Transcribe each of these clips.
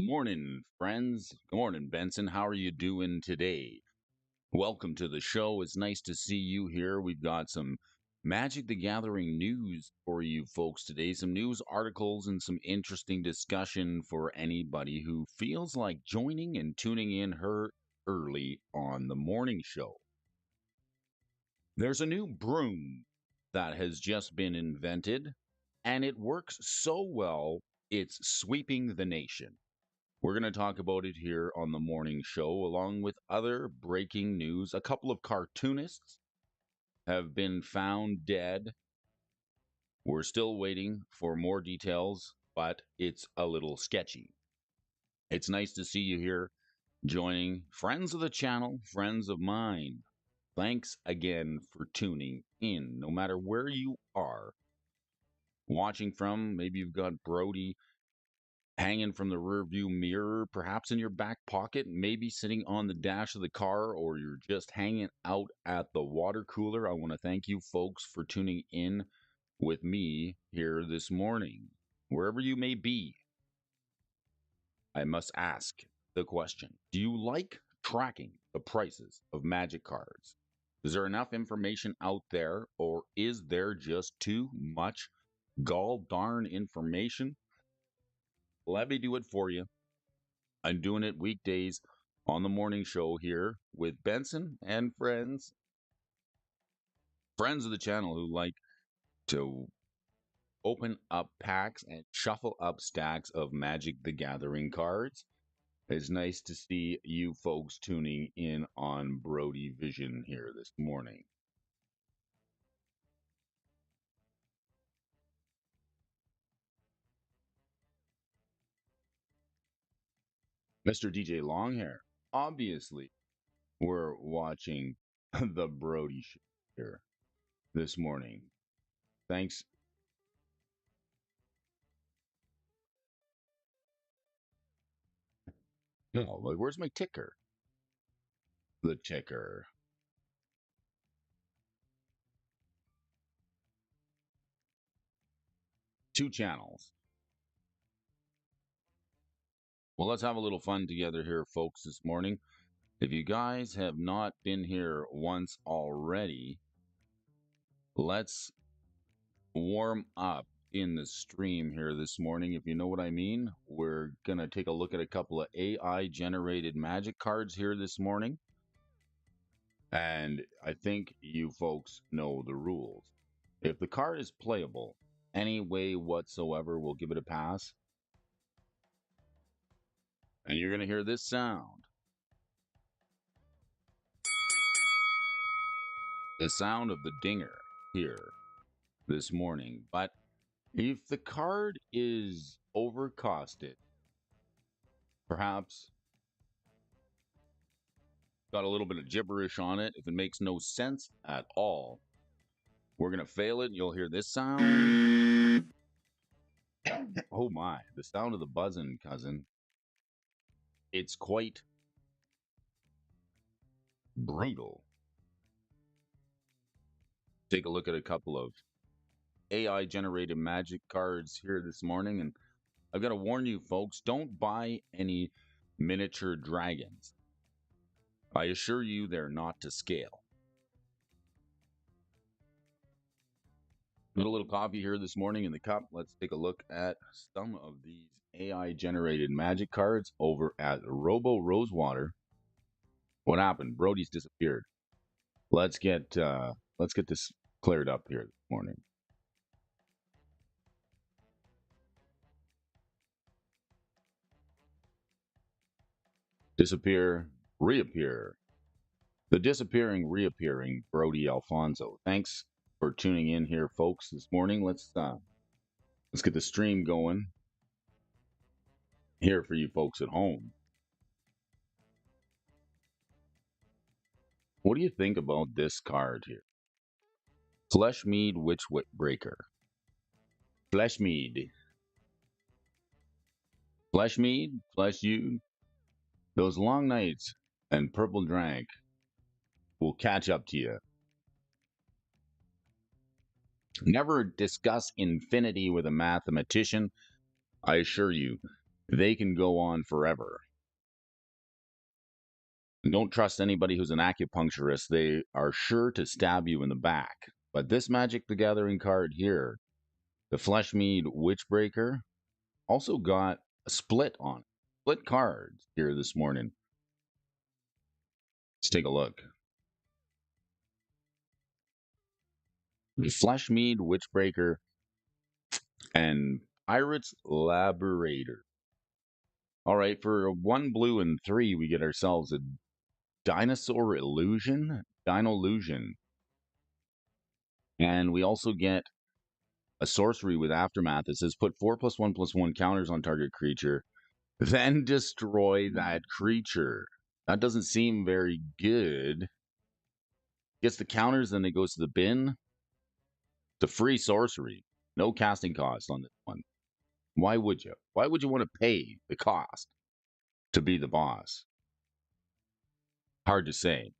Good morning, friends. Good morning, Benson. How are you doing today? Welcome to the show. It's nice to see you here. We've got some Magic the Gathering news for you folks today, some news articles and some interesting discussion for anybody who feels like joining and tuning in her early on the morning show. There's a new broom that has just been invented, and it works so well, it's sweeping the nation. We're going to talk about it here on the morning show, along with other breaking news. A couple of cartoonists have been found dead. We're still waiting for more details, but it's a little sketchy. It's nice to see you here joining friends of the channel, friends of mine. Thanks again for tuning in, no matter where you are watching from. Maybe you've got Brody hanging from the rearview mirror, perhaps in your back pocket, maybe sitting on the dash of the car, or you're just hanging out at the water cooler. I want to thank you folks for tuning in with me here this morning. Wherever you may be, I must ask the question: do you like tracking the prices of Magic cards? Is there enough information out there, or is there just too much gall darn information? Let me do it for you. I'm doing it weekdays on the morning show here with Benson and friends of the channel who like to open up packs and shuffle up stacks of Magic the Gathering cards. It's nice to see you folks tuning in on Brody Vision here this morning. Mr. DJ Longhair, obviously, we're watching the Brody show here this morning. Thanks. Oh, where's my ticker? The ticker. Two channels. Well, let's have a little fun together here, folks, this morning. If you guys have not been here once already, let's warm up in the stream here this morning. If you know what I mean, we're going to take a look at a couple of AI generated Magic cards here this morning. And I think you folks know the rules. If the card is playable any way whatsoever, we'll give it a pass. And you're going to hear this sound. The sound of the dinger here this morning. But if the card is overcosted, perhaps got a little bit of gibberish on it, if it makes no sense at all, we're going to fail it. You'll hear this sound. Oh my, the sound of the buzzing, cousin. It's quite brutal. Take a look at a couple of AI generated Magic cards here this morning, and I've got to warn you folks, don't buy any miniature dragons. I assure you they're not to scale. Got a little coffee here this morning in the cup. Let's take a look at some of these AI generated Magic cards over at Robo Rosewater. What happened? Brody's disappeared. Let's get this cleared up here this morning. Disappear, reappear. The disappearing, reappearing Brody Alfonso. Thanks for tuning in here, folks, this morning. Let's get the stream going here for you folks at home. What do you think about this card here? Fleshmead Witchbreaker. Fleshmead. Fleshmead, Flesh you. Those long nights and purple drank will catch up to you. Never discuss infinity with a mathematician. I assure you, they can go on forever. Don't trust anybody who's an acupuncturist. They are sure to stab you in the back. But this Magic the Gathering card here, the Fleshmead Witchbreaker, also got a split on it. Split cards here this morning. Let's take a look. The Fleshmead Witchbreaker and Pirate's Laborator. All right, for 1 blue and 3, we get ourselves a Dinosaur Illusion, Dino Illusion. And we also get a sorcery with Aftermath that says put 4+1/+1 counters on target creature, then destroy that creature. That doesn't seem very good. Gets the counters, then it goes to the bin. The free sorcery. No casting cost on this one. Why would you? Why would you want to pay the cost to be the boss? Hard to say.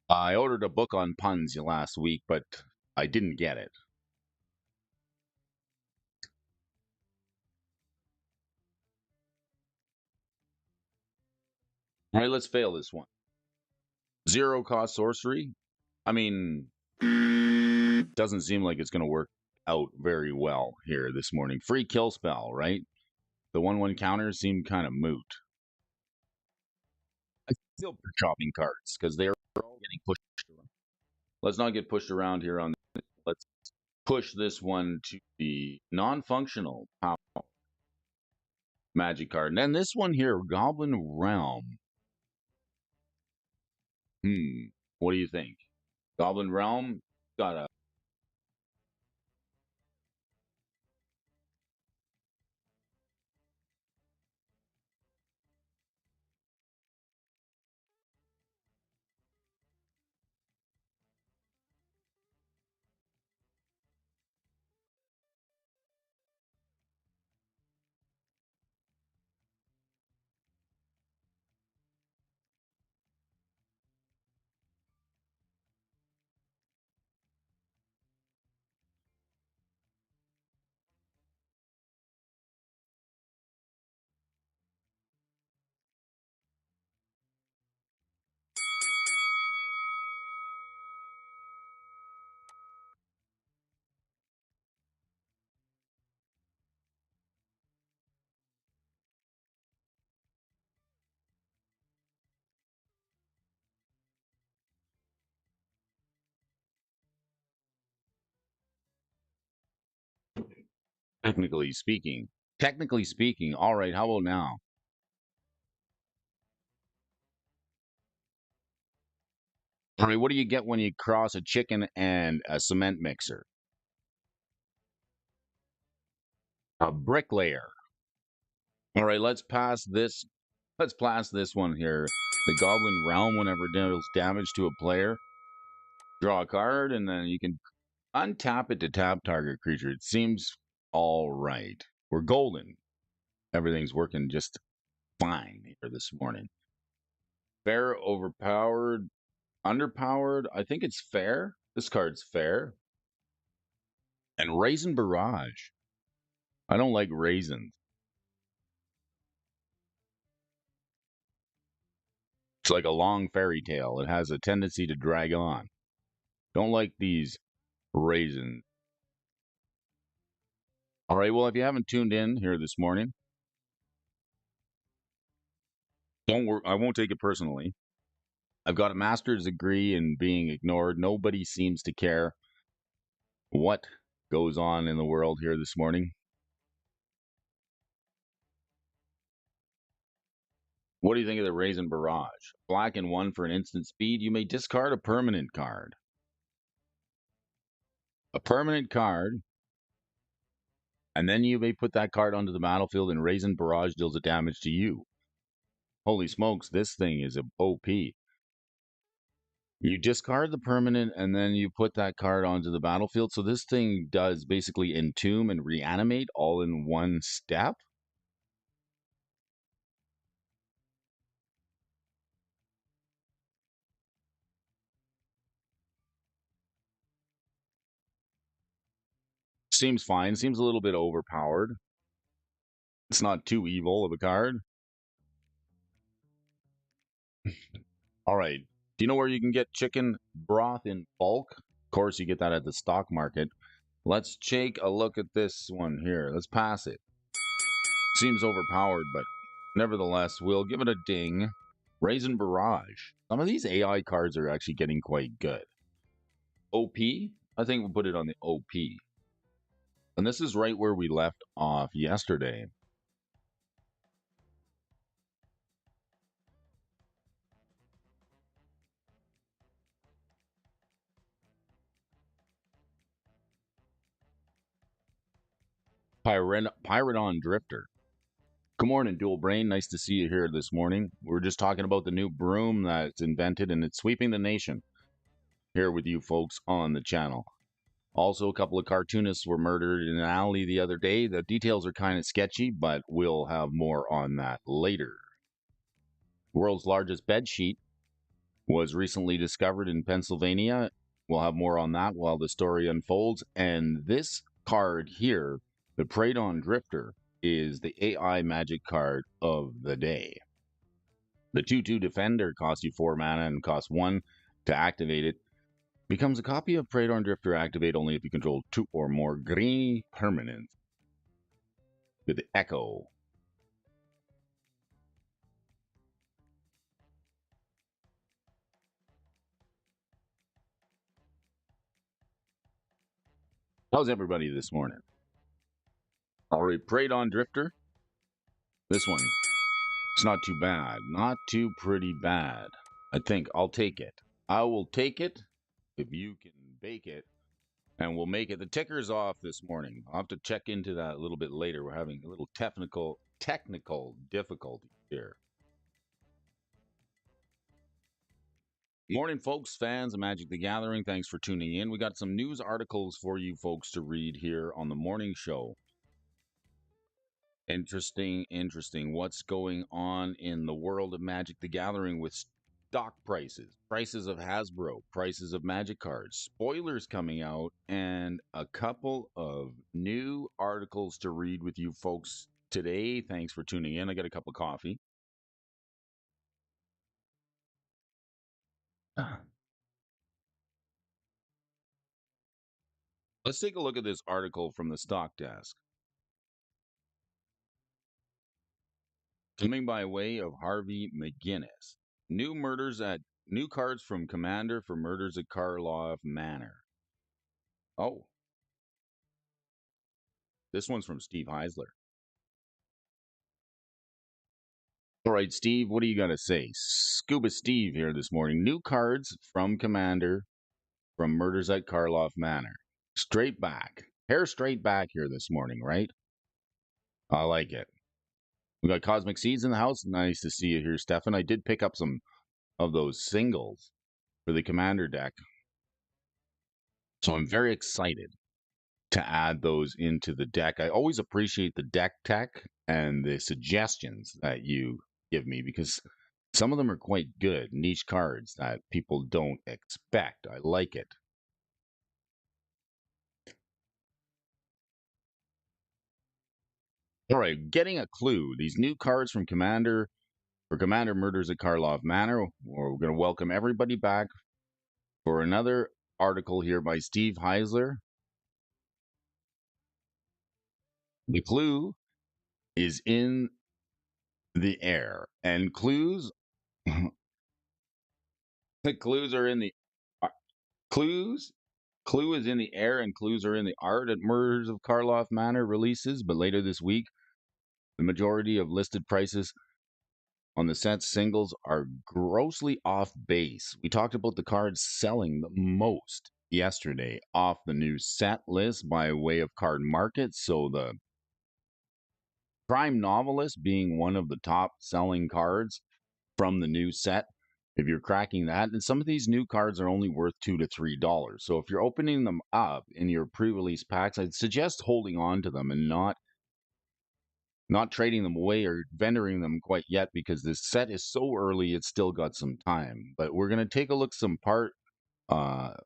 I ordered a book on puns last week, but I didn't get it. All right, let's fail this one. 0 cost sorcery. I mean, doesn't seem like it's going to work out very well here this morning. Free kill spell, right? The 1/1 counters seem kind of moot. I feel for chopping cards because they're all getting pushed around. Let's not get pushed around here on this. Let's push this one to the non-functional power magic card. And then this one here, Goblin Realm. What do you think? Goblin Realm got a technically speaking. Technically speaking, all right, how about now? I mean, what do you get when you cross a chicken and a cement mixer? A bricklayer. All right, let's pass this. Let's pass this one here. The Goblin Realm, whenever it deals damage to a player, draw a card, and then you can untap it to tap target creature. It seems all right. We're golden. Everything's working just fine here this morning. Fair, overpowered, underpowered. I think it's fair. This card's fair. And Raisin Barrage. I don't like raisins. It's like a long fairy tale. It has a tendency to drag on. Don't like these raisins. All right, well, if you haven't tuned in here this morning, don't worry. I won't take it personally. I've got a master's degree in being ignored. Nobody seems to care what goes on in the world here this morning. What do you think of the Raisin Barrage? Black and 1 for an instant speed. You may discard a permanent card. A permanent card, and then you may put that card onto the battlefield and Raisin Barrage deals a damage to you. Holy smokes, this thing is a OP. You discard the permanent and then you put that card onto the battlefield. So this thing does basically entomb and reanimate all in one step. Seems fine. Seems a little bit overpowered. It's not too evil of a card. All right. Do you know where you can get chicken broth in bulk? Of course, you get that at the stock market. Let's take a look at this one here. Let's pass it. Seems overpowered, but nevertheless, we'll give it a ding. Raisin Barrage. Some of these AI cards are actually getting quite good. OP? I think we'll put it on the OP. And this is right where we left off yesterday. Pyrodon Drifter. Good morning, Dual Brain. Nice to see you here this morning. We're just talking about the new broom that's invented and it's sweeping the nation here with you folks on the channel. Also, a couple of cartoonists were murdered in an alley the other day. The details are kind of sketchy, but we'll have more on that later. World's largest bed sheet was recently discovered in Pennsylvania. We'll have more on that while the story unfolds. And this card here, the Pradon Drifter, is the AI magic card of the day. The 2/2 Defender costs you 4 mana and costs 1 to activate it. Becomes a copy of Pradon Drifter. Activate only if you control 2 or more green permanents. With the Echo. How's everybody this morning? All right, Pradon Drifter. This one. It's not too bad. Not too pretty bad. I think I'll take it. I will take it if you can bake it. And we'll make it. The ticker's off this morning. I'll have to check into that a little bit later. We're having a little technical difficulty here. Morning, folks, fans of Magic the Gathering. Thanks for tuning in. We got some news articles for you folks to read here on the morning show. Interesting. What's going on in the world of Magic the Gathering with stock prices, prices of Hasbro, prices of Magic cards, spoilers coming out, and a couple of new articles to read with you folks today. Thanks for tuning in. I got a cup of coffee. Let's take a look at this article from the stock desk. Coming by way of Harvey McGinnis. New cards from Commander for Murders at Karlov Manor. Oh. This one's from Steve Heisler. All right, Steve, what do you got to say? Scuba Steve here this morning. New cards from Commander from Murders at Karlov Manor. Straight back. Hair straight back here this morning, right? I like it. We got Cosmic Seeds in the house. Nice to see you here, Stefan. I did pick up some of those singles for the Commander deck. So I'm very excited to add those into the deck. I always appreciate the deck tech and the suggestions that you give me because some of them are quite good, niche cards that people don't expect. I like it. All right, getting a clue. These new cards from Commander for Commander Murders at Karlov Manor. We're going to welcome everybody back for another article here by Steve Heisler. The clue is in the air, and clues. The clues are in the clues. Clue is in the air, and clues are in the art at Murders of Karlov Manor releases. But later this week, the majority of listed prices on the set singles are grossly off base. We talked about the cards selling the most yesterday off the new set list by way of card market. So the Prime Novelist being one of the top selling cards from the new set. If you're cracking that, and some of these new cards are only worth $2 to $3. So if you're opening them up in your pre-release packs, I'd suggest holding on to them and not trading them away or vendoring them quite yet because this set is so early, it's still got some time. But we're going to take a look some part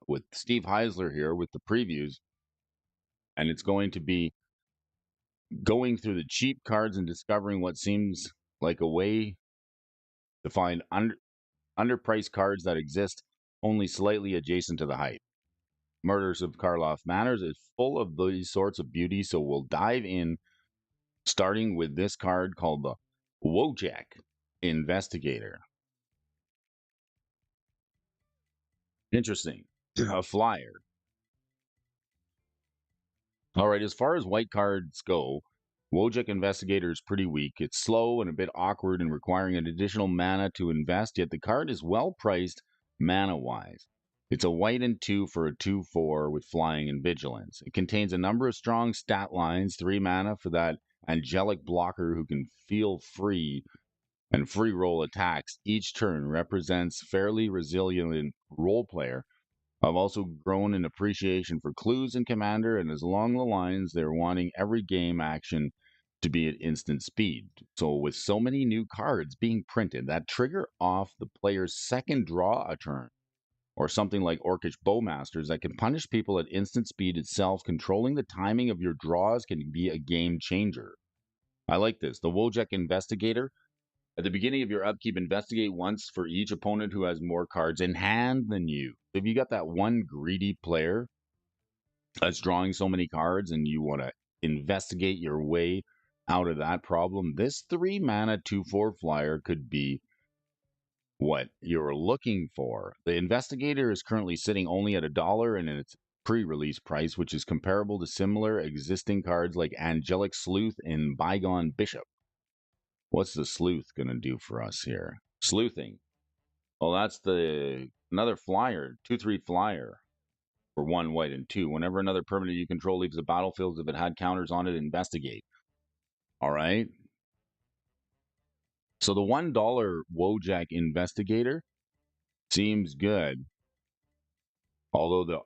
with Steve Heisler here with the previews And it's going to be going through the cheap cards and discovering what seems like a way to find underpriced cards that exist only slightly adjacent to the hype. Murders of Karloff Manors is full of these sorts of beauty, so we'll dive in, starting with this card called the Wojak Investigator. Interesting. A flyer. All right, as far as white cards go, Wojak Investigator is pretty weak. It's slow and a bit awkward and requiring an additional mana to invest, yet the card is well priced mana-wise. It's a white and 2 for a 2/4 with flying and vigilance. It contains a number of strong stat lines, 3 mana for that angelic blocker who can feel free and free roll attacks each turn, represents fairly resilient role player. I've also grown in appreciation for clues in Commander, and as along the lines, they're wanting every game action to be at instant speed. So, with so many new cards being printed that trigger off the player's second draw a turn, or something like Orcish Bowmasters that can punish people at instant speed itself, controlling the timing of your draws can be a game changer. I like this. The Wojak Investigator. At the beginning of your upkeep, investigate once for each opponent who has more cards in hand than you. If you got that one greedy player that's drawing so many cards and you want to investigate your way out of that problem, this 3 mana 2/4 flyer could be what you're looking for. The Investigator is currently sitting only at $1 and its pre-release price, which is comparable to similar existing cards like Angelic Sleuth and Bygone Bishop. What's the Sleuth going to do for us here? Sleuthing. Well, that's the another flyer, 2/3 flyer for 1 white and 2. Whenever another permanent you control leaves the battlefield, if it had counters on it, investigate. All right. So the $1 Wojak Investigator seems good. Although the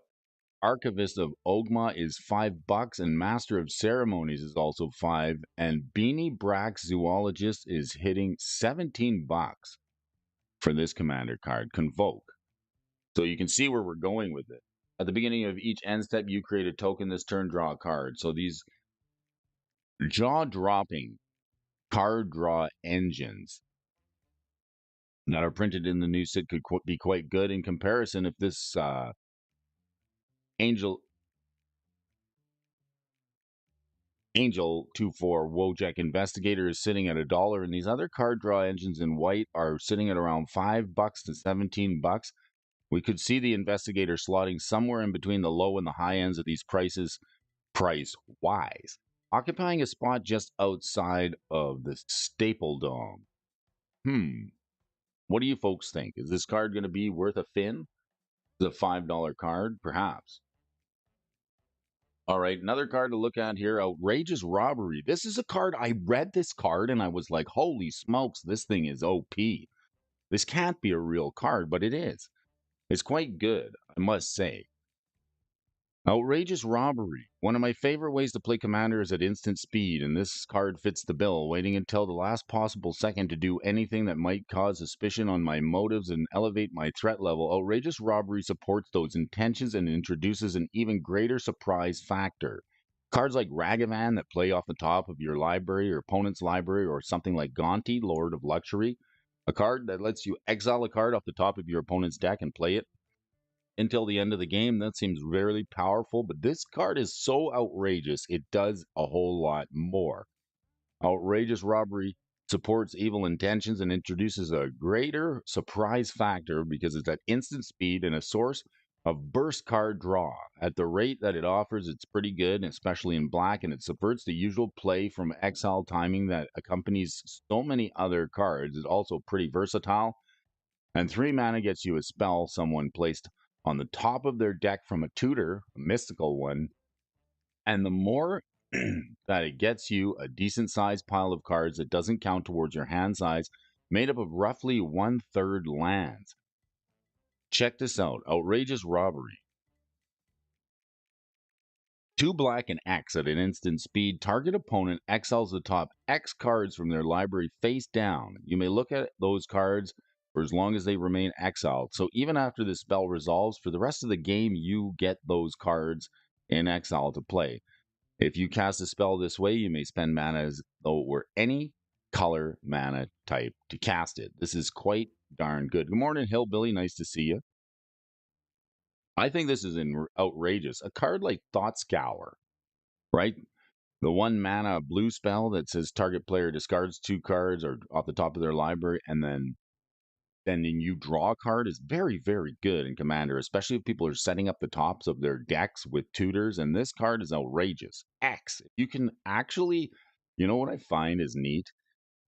Archivist of Ogma is $5 and Master of Ceremonies is also 5, and Beanie Brack's Zoologist is hitting $17 for this commander card, Convoke. So you can see where we're going with it. At the beginning of each end step, you create a token. This turn, draw a card. So these jaw-dropping card draw engines that are printed in the new set could be quite good in comparison. If this Angel 2/4 Wojak Investigator is sitting at $1, and these other card draw engines in white are sitting at around $5 to $17. We could see the Investigator slotting somewhere in between the low and the high ends of these prices, price-wise, occupying a spot just outside of the Staple Dome. What do you folks think? Is this card going to be worth a fin? Is it a $5 card? Perhaps. All right, another card to look at here, Outrageous Robbery. This is a card, I read this card and I was like, holy smokes, this thing is OP. This can't be a real card, but it is. It's quite good, I must say. Outrageous Robbery. One of my favorite ways to play Commander is at instant speed, and this card fits the bill, waiting until the last possible second to do anything that might cause suspicion on my motives and elevate my threat level. Outrageous Robbery supports those intentions and introduces an even greater surprise factor. Cards like Ragavan that play off the top of your library or opponent's library, or something like Gonti, Lord of Luxury, a card that lets you exile a card off the top of your opponent's deck and play it until the end of the game. That seems very powerful, but this card is so outrageous, it does a whole lot more. Outrageous Robbery supports evil intentions and introduces a greater surprise factor because it's at instant speed and a source of burst card draw. At the rate that it offers, it's pretty good, especially in black, and it subverts the usual play from exile timing that accompanies so many other cards. It's also pretty versatile. And 3 mana gets you a spell someone placed on the top of their deck from a tutor, a mystical one. And the more that it gets you a decent sized pile of cards that doesn't count towards your hand size, made up of roughly 1/3 lands. Check this out, Outrageous Robbery. 2 black and X at an instant speed. Target opponent exiles the top X cards from their library face down. You may look at those cards for as long as they remain exiled. So even after the spell resolves, for the rest of the game, you get those cards in exile to play. If you cast a spell this way, you may spend mana as though it were any color mana type to cast it. This is quite darn good. Good morning, Hillbilly. Nice to see you. I think this is outrageous. A card like Thought Scour, right? The 1 mana blue spell that says target player discards 2 cards or off the top of their library, and then you draw a card is very, very good in Commander, especially if people are setting up the tops of their decks with tutors. And this card is outrageous. X. If you can actually, you know what I find is neat?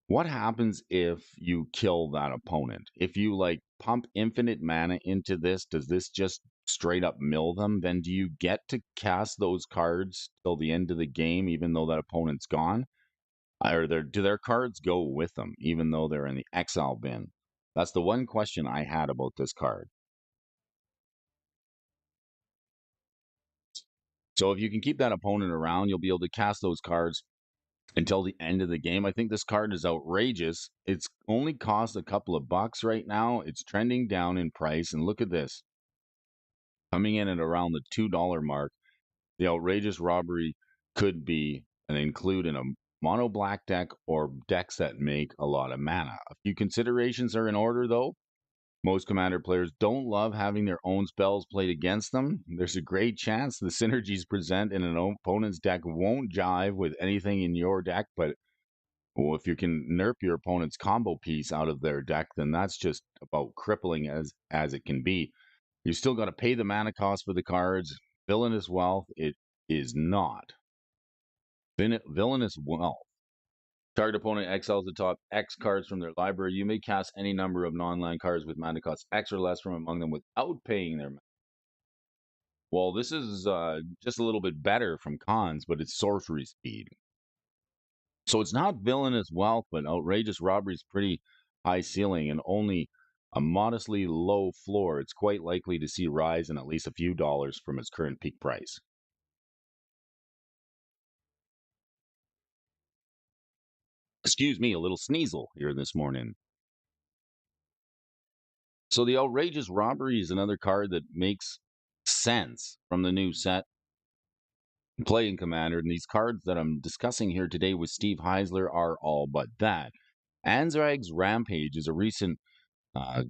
What happens if you kill that opponent? If you like pump infinite mana into this, does this just straight up mill them? Then do you get to cast those cards till the end of the game, even though that opponent's gone? Do their cards go with them, even though they're in the exile bin? That's the one question I had about this card. So if you can keep that opponent around, you'll be able to cast those cards until the end of the game. I think this card is outrageous. It's only cost a couple of bucks right now. It's trending down in price. And look at this. Coming in at around the $2 mark, the outrageous robbery could be and include in a mono black deck or decks that make a lot of mana. A few considerations are in order, though. Most Commander players don't love having their own spells played against them. There's a great chance the synergies present in an opponent's deck won't jive with anything in your deck, but well, if you can nerf your opponent's combo piece out of their deck, then that's just about crippling as it can be. You still got to pay the mana cost for the cards. Villainous Wealth, it is not. Villainous Wealth. Target opponent exiles the top X cards from their library. You may cast any number of non-land cards with mana cost X or less from among them without paying their mana. Well, this is just a little bit better from cons, but it's sorcery speed. So it's not Villainous Wealth, but Outrageous Robbery is pretty high ceiling and only a modestly low floor. It's quite likely to see rise in at least a few dollars from its current peak price. Excuse me, a little sneasel here this morning. So the Outrageous Robbery is another card that makes sense from the new set playing Commander. And these cards that I'm discussing here today with Steve Heisler are all but that. Anzrag's Rampage is a recent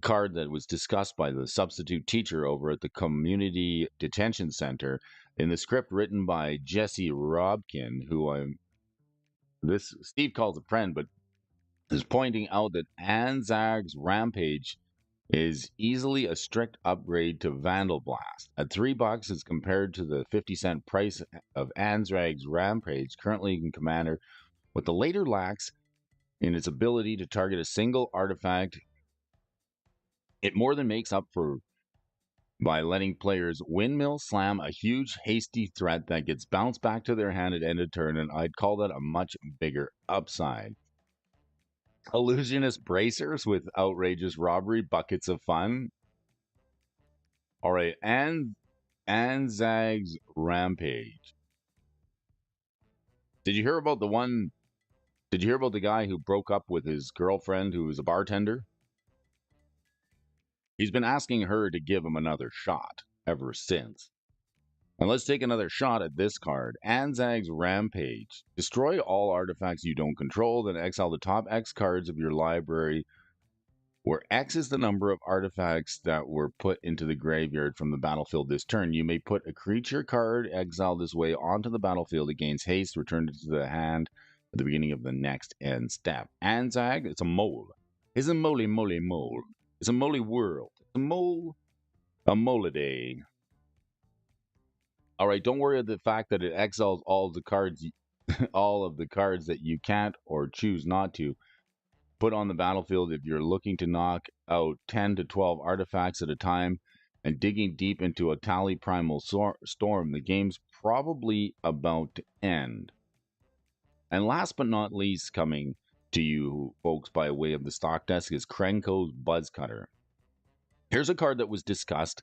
card that was discussed by the substitute teacher over at the Community Detention Center in the script written by Jesse Robkin, who Steve calls a friend, but is pointing out that Anzag's Rampage is easily a strict upgrade to Vandal Blast. At $3 as compared to the 50-cent price of Anzrag's Rampage, currently in Commander, what the later lacks in its ability to target a single artifact, it more than makes up for by letting players windmill slam a huge hasty threat that gets bounced back to their hand at end of turn, and I'd call that a much bigger upside. Illusionist Bracers with Outrageous Robbery, Buckets of Fun. All right, and Anzag's Rampage. Did you hear about Did you hear about the guy who broke up with his girlfriend who was a bartender? He's been asking her to give him another shot ever since. And let's take another shot at this card. Anzag's Rampage. Destroy all artifacts you don't control, then exile the top X cards of your library, where X is the number of artifacts that were put into the graveyard from the battlefield this turn. You may put a creature card exiled this way onto the battlefield. It gains haste, returned it to the hand at the beginning of the next end step. Anzag, it's a mole. It's a moly mole. It's a moly world. It's a mole-a-day. All right, don't worry about the fact that it exiles all of the cards, all of the cards that you can't or choose not to put on the battlefield if you're looking to knock out 10 to 12 artifacts at a time and digging deep into a Tally Primal Storm. The game's probably about to end. And last but not least, coming to you folks by way of the stock desk is Krenko's Buzzcutter. Here's a card that was discussed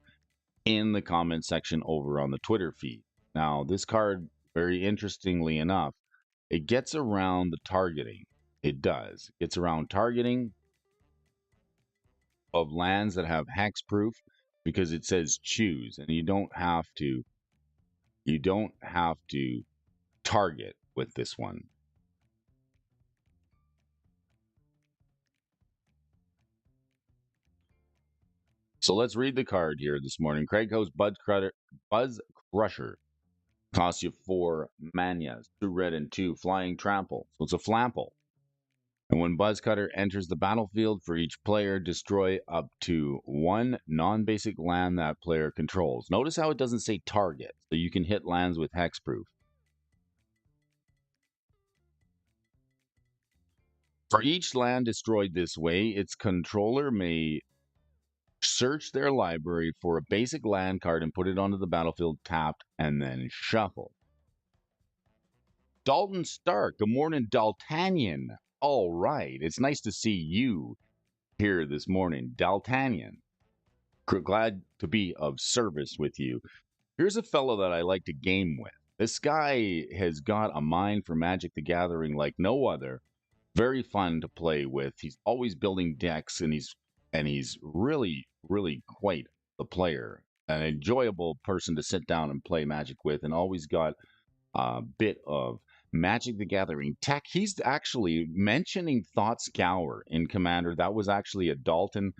in the comment section over on the Twitter feed. Now, this card, very interestingly enough, it gets around the targeting. It does. It gets around targeting of lands that have hexproof because it says choose, and you don't have to target with this one. So let's read the card here this morning. Krako's Buzz Crusher costs you 4 manias, 2 red and 2 flying trample. So it's a flample. And when Buzzcutter enters the battlefield, for each player, destroy up to 1 non-basic land that player controls. Notice how it doesn't say target, so you can hit lands with hexproof. For each land destroyed this way, its controller may search their library for a basic land card and put it onto the battlefield tapped and then shuffle. Dalton Stark, good morning, Daltanian. All right, it's nice to see you here this morning, Daltanian. Glad to be of service with you. Here's a fellow that I like to game with. This guy has got a mind for Magic the Gathering like no other. Very fun to play with. He's always building decks, and he's really, really quite the player. An enjoyable person to sit down and play Magic with, and always got a bit of Magic the Gathering tech. He's actually mentioning Thought Scour in Commander. That was actually a Dalton.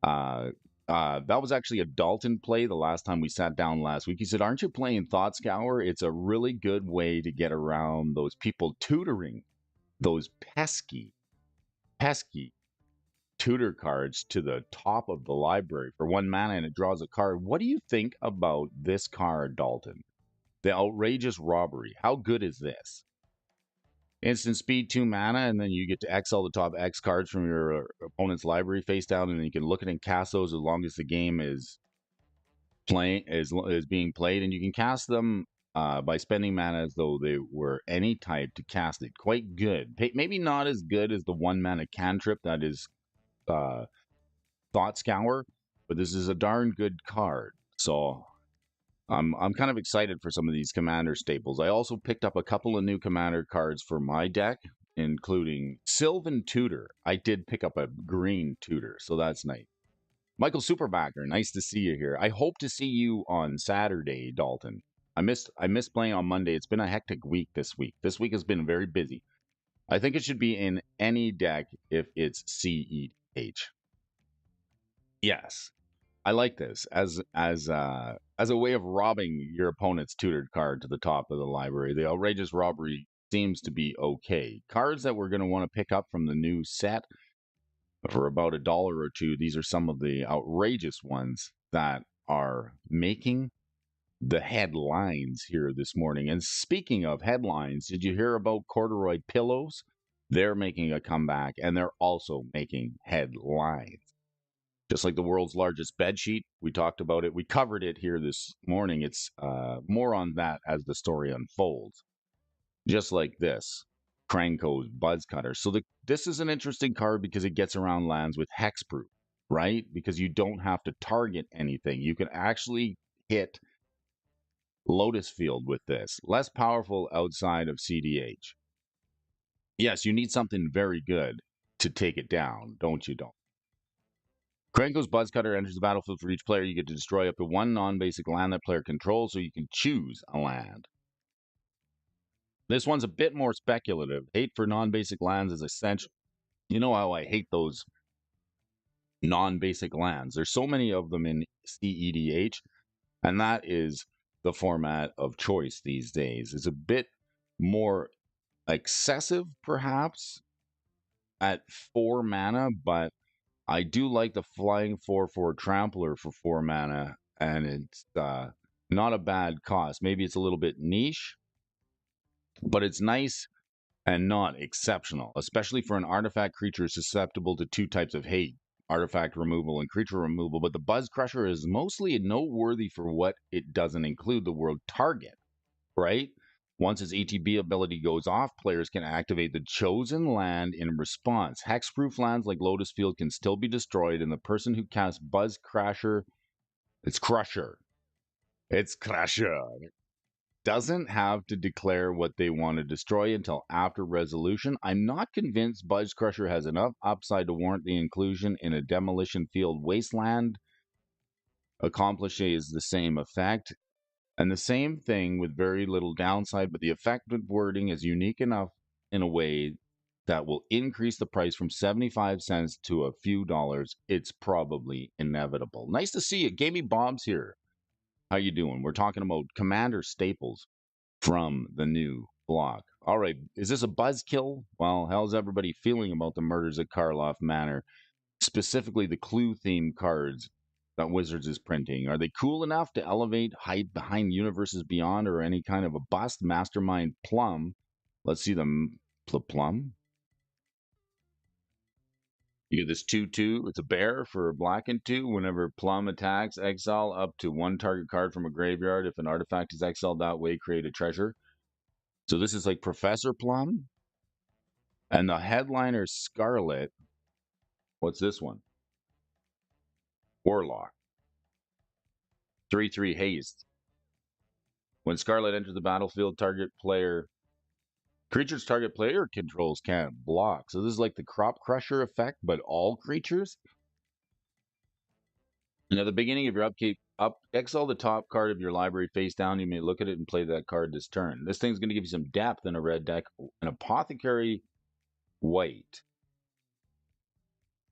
That was actually a Dalton play the last time we sat down last week. He said, "Aren't you playing Thought Scour? It's a really good way to get around those people tutoring those pesky tutor cards to the top of the library for 1 mana, and it draws a card." What do you think about this card, Dalton? The Outrageous Robbery. How good is this? Instant speed, 2 mana, and then you get to exile the top X cards from your opponent's library face down, and you can look at and cast those as long as the game is being played, and you can cast them by spending mana as though they were any type to cast it. Quite good. Maybe not as good as the 1 mana cantrip that is Thought Scour, but this is a darn good card. So I'm kind of excited for some of these Commander staples. I also picked up a couple of new Commander cards for my deck, including Sylvan Tutor. I did pick up a green Tutor, so that's nice. Michael Superbacker, nice to see you here. I hope to see you on Saturday, Dalton. I missed playing on Monday. It's been a hectic week this week. This week has been very busy. I think it should be in any deck if it's CEH. Yes. I like this as a way of robbing your opponent's tutored card to the top of the library. The Outrageous Robbery seems to be okay. Cards that we're going to want to pick up from the new set for about $1 or $2. These are some of the outrageous ones that are making the headlines here this morning. And speaking of headlines, did you hear about corduroy pillows? They're making a comeback, and they're also making headlines. Just like the world's largest bed sheet, we talked about it. We covered it here this morning. It's more on that as the story unfolds. Just like this, Kranko's Buzz Cutter. So this is an interesting card because it gets around lands with hexproof, right? Because you don't have to target anything. You can actually hit Lotus Field with this. Less powerful outside of CDH. Yes, you need something very good to take it down, don't you? Kranko's Buzzcutter enters the battlefield. For each player, you get to destroy up to 1 non-basic land that player controls, so you can choose a land. This one's a bit more speculative. Hate for non-basic lands is essential. You know how I hate those non-basic lands. There's so many of them in CEDH, and that is the format of choice these days. It's a bit more excessive, perhaps, at 4 mana, but I do like the flying 4/4 trampler for 4 mana, and it's not a bad cost. Maybe it's a little bit niche, but it's nice and not exceptional, especially for an artifact creature susceptible to 2 types of hate, artifact removal and creature removal. But the Buzz Crusher is mostly noteworthy for what it doesn't include, the word target, right? Once its ETB ability goes off, players can activate the chosen land in response. Hexproof lands like Lotus Field can still be destroyed, and the person who casts Buzz Crusher, it's Crusher, doesn't have to declare what they want to destroy until after resolution. I'm not convinced Buzz Crusher has enough upside to warrant the inclusion in a Demolition Field Wasteland. Accomplishes the same effect. And the same thing with very little downside, but the effective wording is unique enough in a way that will increase the price from 75 cents to a few dollars. It's probably inevitable. Nice to see you. Gamey Bob's here. How you doing? We're talking about Commander Staples from the new block. All right, is this a buzzkill? Well, how's everybody feeling about the murders at Karloff Manor, specifically the clue-themed cards that Wizards is printing? Are they cool enough to elevate, hide behind Universes Beyond, or any kind of a bust? Mastermind Plum. Let's see the Plum. You get this 2/2. It's a bear for black and 2. Whenever Plum attacks, exile up to one target card from a graveyard. If an artifact is exiled that way, create a treasure. So this is like Professor Plum. And the headliner Scarlet. What's this one? Warlock. 3/3 haste. When Scarlet enters the battlefield, creatures target player controls can't block. So this is like the Crop Crusher effect, but all creatures. And at the beginning of your upkeep, exile the top card of your library face down. You may look at it and play that card this turn. This thing's going to give you some depth in a red deck. An Apothecary white.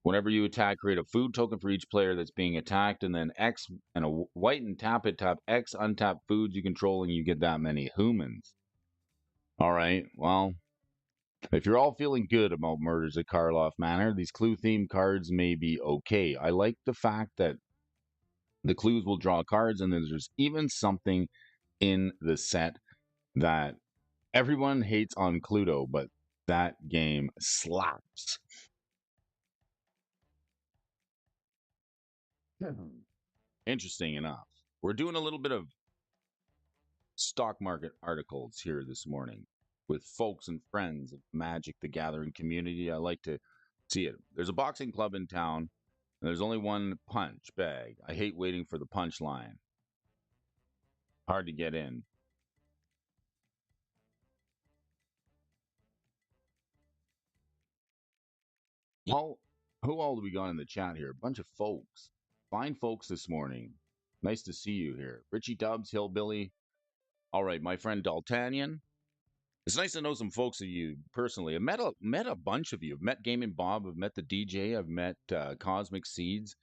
Whenever you attack, create a food token for each player that's being attacked, and then X and a white and tap it, tap X, untap foods you control, and you get that many humans. All right, well, if you're all feeling good about Murders at Karloff Manor, these clue-themed cards may be okay. I like the fact that the clues will draw cards, and there's even something in the set that everyone hates on Cluedo, but that game slaps. Interesting enough, we're doing a little bit of stock market articles here this morning with folks and friends of Magic the Gathering community. I like to see it. There's a boxing club in town, and there's only one punch bag. I hate waiting for the punch line. Hard to get in. Well, who all do we got in the chat here? A bunch of folks. Fine folks this morning. Nice to see you here. Richie Dubs, Hillbilly. All right, my friend Daltanian. It's nice to know some folks of you personally. I've met a bunch of you. I've met Gaming Bob. I've met the DJ. I've met Cosmic Seeds.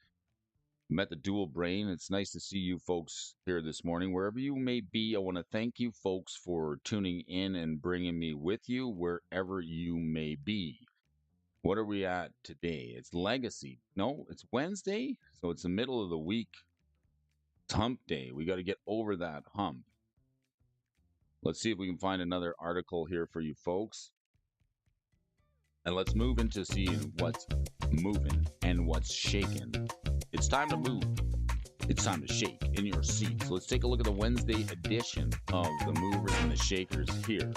Met the Dual Brain. It's nice to see you folks here this morning. Wherever you may be, I want to thank you folks for tuning in and bringing me with you wherever you may be. What are we at today? It's Legacy. No, it's Wednesday, so it's the middle of the week. It's hump day. We got to get over that hump. Let's see if we can find another article here for you folks. And let's move into seeing what's moving and what's shaking. It's time to move. It's time to shake in your seats. Let's take a look at the Wednesday edition of the Movers and the Shakers here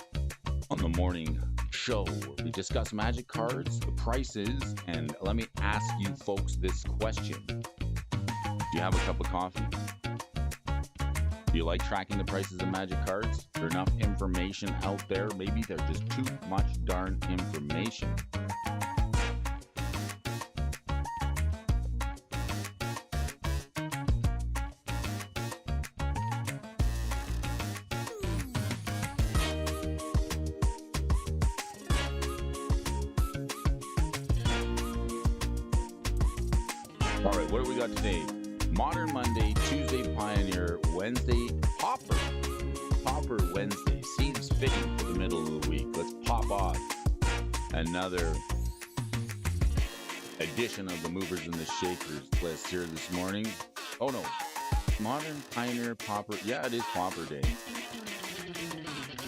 on the morning show. We discuss Magic cards, the prices, and let me ask you folks this question. Do you have a cup of coffee? Do you like tracking the prices of Magic cards? Is there enough information out there? Maybe there's just too much darn information. All right, what do we got today? Modern Monday, Tuesday Pioneer, Wednesday Popper. Popper Wednesday seems fitting for the middle of the week. Let's pop off another edition of the Movers and the Shakers list here this morning. Oh no, Modern Pioneer Popper. Yeah, it is Popper Day.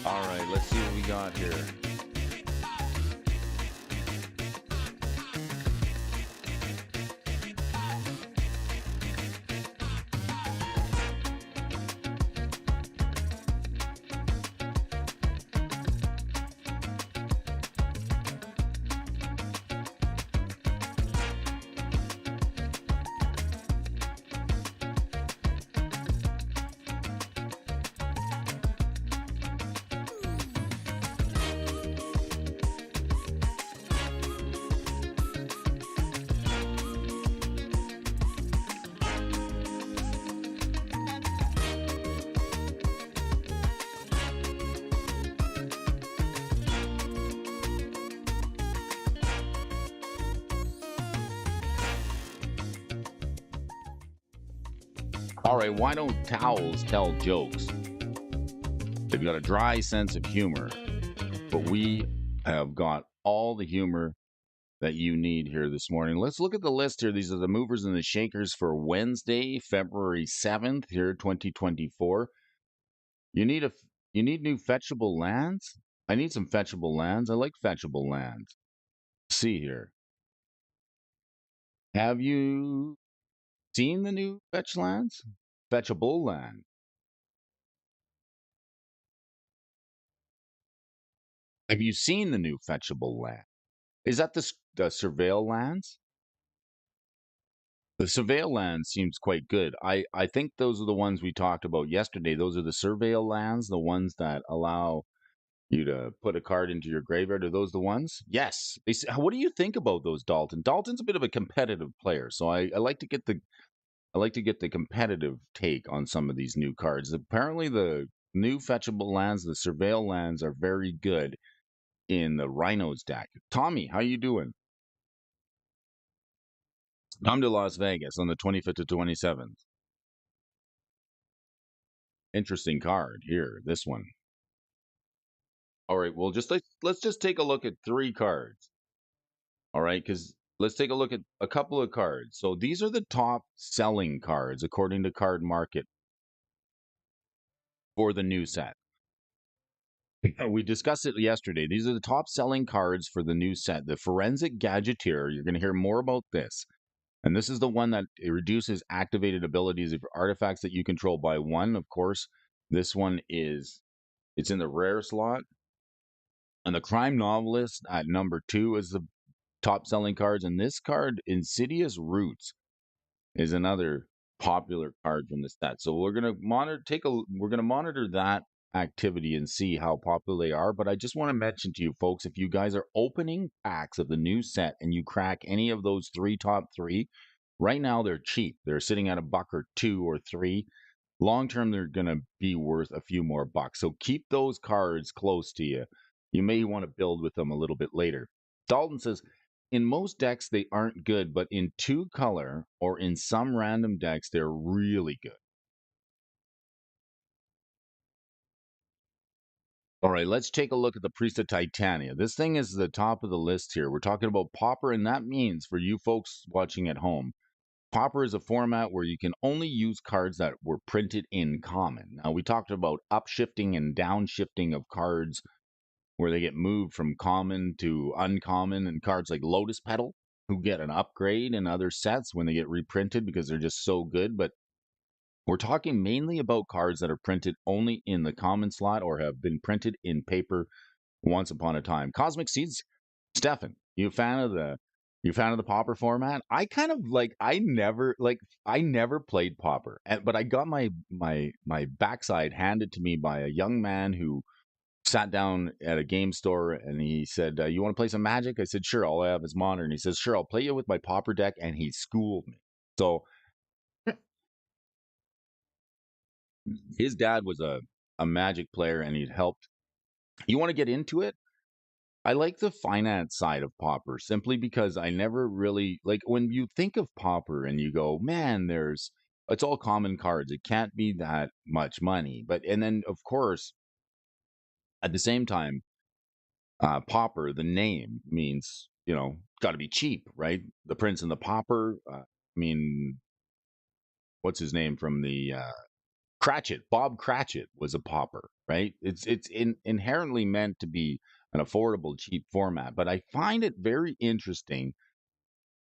All right, let's see what we got here. All right, why don't towels tell jokes? They've got a dry sense of humor, but we have got all the humor that you need here this morning. Let's look at the list here. These are the movers and the shakers for Wednesday, February 7th, here 2024. You need you need new fetchable lands? I need some fetchable lands. I like fetchable lands. See here. Have you seen the new fetch lands? Fetchable land. Have you seen the new fetchable land? Is that the surveil lands? The surveil land seems quite good. I think those are the ones we talked about yesterday. Those are the surveil lands, the ones that allow you to put a card into your graveyard. Are those the ones? Yes. What do you think about those, Dalton? Dalton's a bit of a competitive player, so I like to get the competitive take on some of these new cards. Apparently, the new fetchable lands, the surveil lands, are very good in the Rhinos deck. Tommy, how you doing? Come to Las Vegas on the 25th to 27th. Interesting card here, this one. All right, well, let's just take a look at three cards. All right, because let's take a look at a couple of cards. So these are the top selling cards according to Card Market for the new set. We discussed it yesterday. These are the top selling cards for the new set. The Forensic Gadgeteer, you're going to hear more about this. And this is the one that it reduces activated abilities of artifacts that you control by one. Of course, this one it's in the rare slot. And the Crime Novelist at number 2 is the top selling cards. And this card, Insidious Roots, is another popular card from the set. So we're gonna monitor that activity and see how popular they are. But I just want to mention to you folks, if you guys are opening packs of the new set and you crack any of those top three, right now they're cheap. They're sitting at $1 or $2 or $3. Long term, they're gonna be worth a few more bucks. So keep those cards close to you. You may want to build with them a little bit later. Dalton says, in most decks, they aren't good, but in two color or in some random decks, they're really good. All right, let's take a look at the Priest of Titania. This thing is the top of the list here. We're talking about Pauper, and that means for you folks watching at home, Pauper is a format where you can only use cards that were printed in common. Now, we talked about upshifting and downshifting of cards where they get moved from common to uncommon, and cards like Lotus Petal, who get an upgrade in other sets when they get reprinted because they're just so good. But we're talking mainly about cards that are printed only in the common slot or have been printed in paper once upon a time. Cosmic Seeds, Stefan, you fan of the Pauper format? I kind of I never played Pauper, but I got my backside handed to me by a young man who sat down at a game store and he said, "You want to play some Magic?" I said, "Sure." All I have is Modern. And he says, "Sure, I'll play you with my Pauper deck," and he schooled me. So his dad was a Magic player, and he'd helped. You want to get into it? I like the finance side of Pauper simply because I never really like when you think of Pauper and you go, man, it's all common cards. It can't be that much money. But and then of course at the same time, Pauper, the name means, got to be cheap, right? The Prince and the Pauper. I mean, what's his name from the Cratchit? Bob Cratchit was a pauper, right? It's inherently meant to be an affordable, cheap format. But I find it very interesting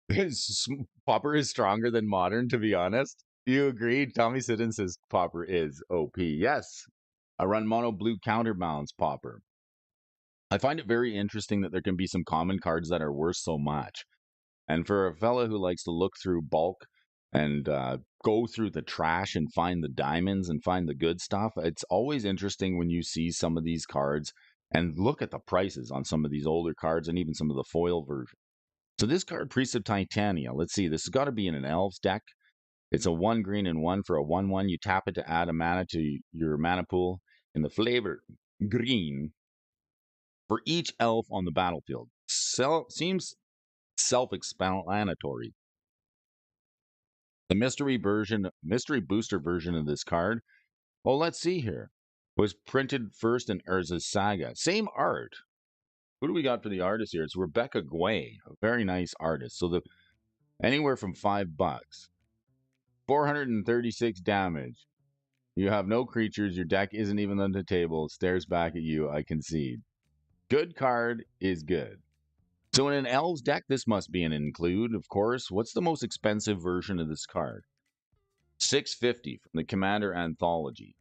because pauper is stronger than modern. To be honest, you agree? Tommy Siddon says pauper is OP. Yes, I run mono blue counterbalance pauper. I find it very interesting that there can be some common cards that are worth so much. And for a fella who likes to look through bulk and go through the trash and find the diamonds and find the good stuff, it's always interesting when you see some of these cards and look at the prices on some of these older cards and even some of the foil version. So this card, Priest of Titania, let's see, this has got to be in an Elves deck. It's a 1 green and 1 for a 1/1. You tap it to add a mana to your mana pool in the flavor green for each elf on the battlefield. Seems self-explanatory. The mystery booster version of this card, well, let's see here, was printed first in Urza's Saga. Same art. Who do we got for the artist here? It's Rebecca Guay, a very nice artist. So the anywhere from $5. 436 damage. You have no creatures. Your deck isn't even on the table. It stares back at you. I concede. Good card is good. So in an Elves deck, this must be an include, of course. What's the most expensive version of this card? $650 from the Commander Anthology.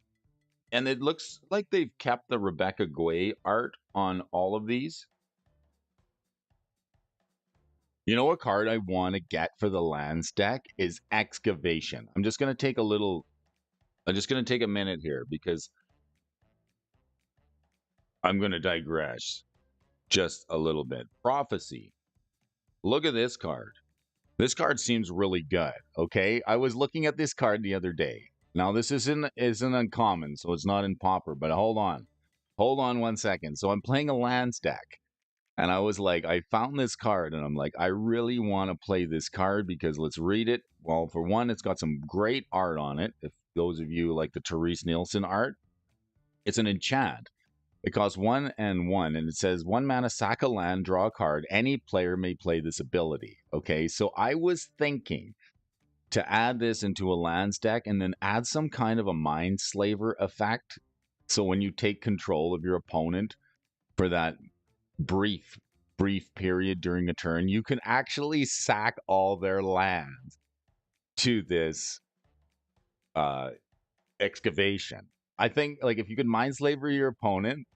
And it looks like they've kept the Rebecca Guay art on all of these. You know what card I want to get for the lands deck is Excavation. I'm just going to take a minute here because I'm going to digress just a little bit. Prophecy. Look at this card. This card seems really good, okay? I was looking at this card the other day. Now, this isn't uncommon, so it's not in Pauper, but hold on. Hold on 1 second. So I'm playing a lands deck, and I was like, I found this card, and I'm like, I really want to play this card because let's read it. Well, for one, it's got some great art on it. If those of you like the Therese Nielsen art, it's an enchant. It costs 1 and 1, and it says 1 mana, sack a land, draw a card. Any player may play this ability. Okay, so I was thinking to add this into a lands deck and then add some kind of a mind slaver effect. So when you take control of your opponent for that brief period during a turn, you can actually sack all their lands to this excavation. I think like if you could mind slaver your opponent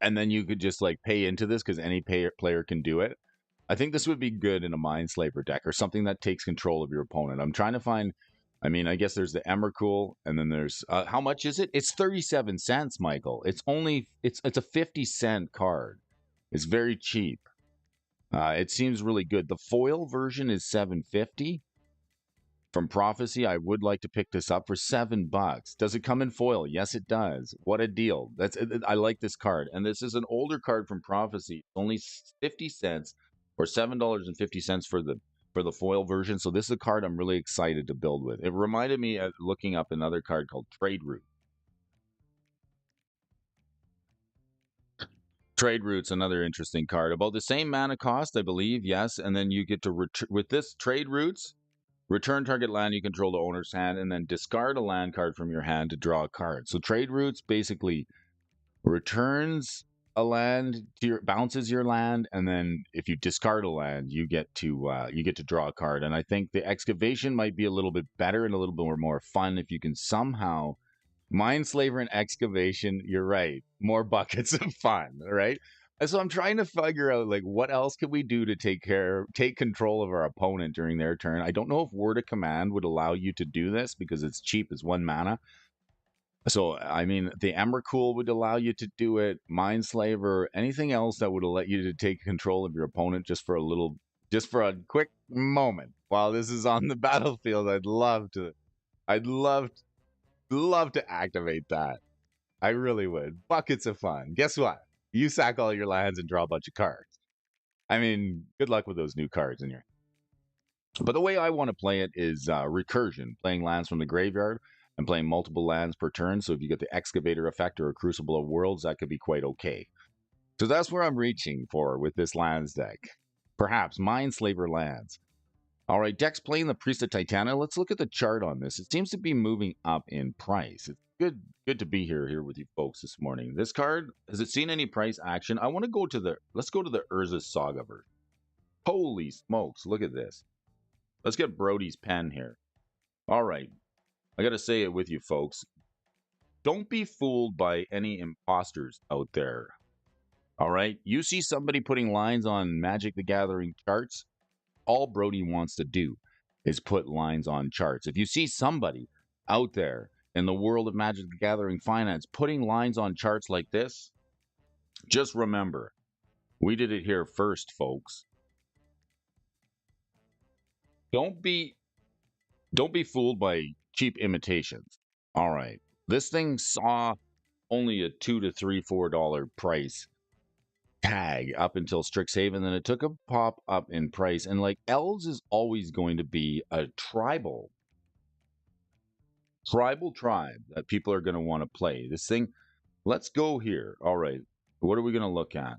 and then you could just like pay into this because any player can do it. I think this would be good in a Mind Slaver deck or something that takes control of your opponent. I'm trying to find, I mean, I guess there's the Emrakul and then there's, how much is it? It's 37 cents, Michael. It's a 50-cent card. It's very cheap. It seems really good. The foil version is $7.50. From Prophecy, I would like to pick this up for $7. Does it come in foil? Yes, it does. What a deal! I like this card, and this is an older card from Prophecy. Only 50 cents or $7.50 for the foil version. So this is a card I'm really excited to build with. It reminded me of looking up another card called Trade Route. Trade Route's another interesting card. About the same mana cost, I believe. Yes, and then you get to with this Trade Routes. Return target land you control to owner's hand, and then discard a land card from your hand to draw a card. So Trade Routes basically returns a land to bounces your land, and then if you discard a land, you get to draw a card. And I think the Excavation might be a little bit better and a little bit more fun if you can somehow Mind Slaver and Excavation. You're right, more buckets of fun, right? And so I'm trying to figure out like what else can we do to take control of our opponent during their turn. I don't know if Word of Command would allow you to do this because it's cheap as 1 mana. So I mean, the Emrakul would allow you to do it. Mind Slaver, anything else that would let you to take control of your opponent just for a quick moment while this is on the battlefield. I'd love to activate that. I really would. Buckets of fun. Guess what? You sack all your lands and draw a bunch of cards. I mean, good luck with those new cards in your. But the way I want to play it is recursion, playing lands from the graveyard and playing multiple lands per turn. So if you get the Excavator effect or a Crucible of Worlds, that could be quite okay. So that's where I'm reaching for with this lands deck. Perhaps Mind Slaver lands. All right, decks playing the Priest of Titania. Let's look at the chart on this. It seems to be moving up in price. It's good to be here with you folks this morning. This card, has it seen any price action? I want to go to let's go to the Urza Saga version. Holy smokes, look at this. Let's get Brody's pen here. All right, I got to say it with you folks. Don't be fooled by any imposters out there. All right, you see somebody putting lines on Magic the Gathering charts, all Brody wants to do is put lines on charts. If you see somebody out there in the world of Magic the Gathering finance putting lines on charts like this, just remember, we did it here first, folks. Don't be fooled by cheap imitations. All right. This thing saw only a $2 to $3, $4 price tag up until Strixhaven. Then it took a pop up in price. And like elves is always going to be a tribal tribe that people are going to want to play. This thing, let's go here. All right. What are we going to look at?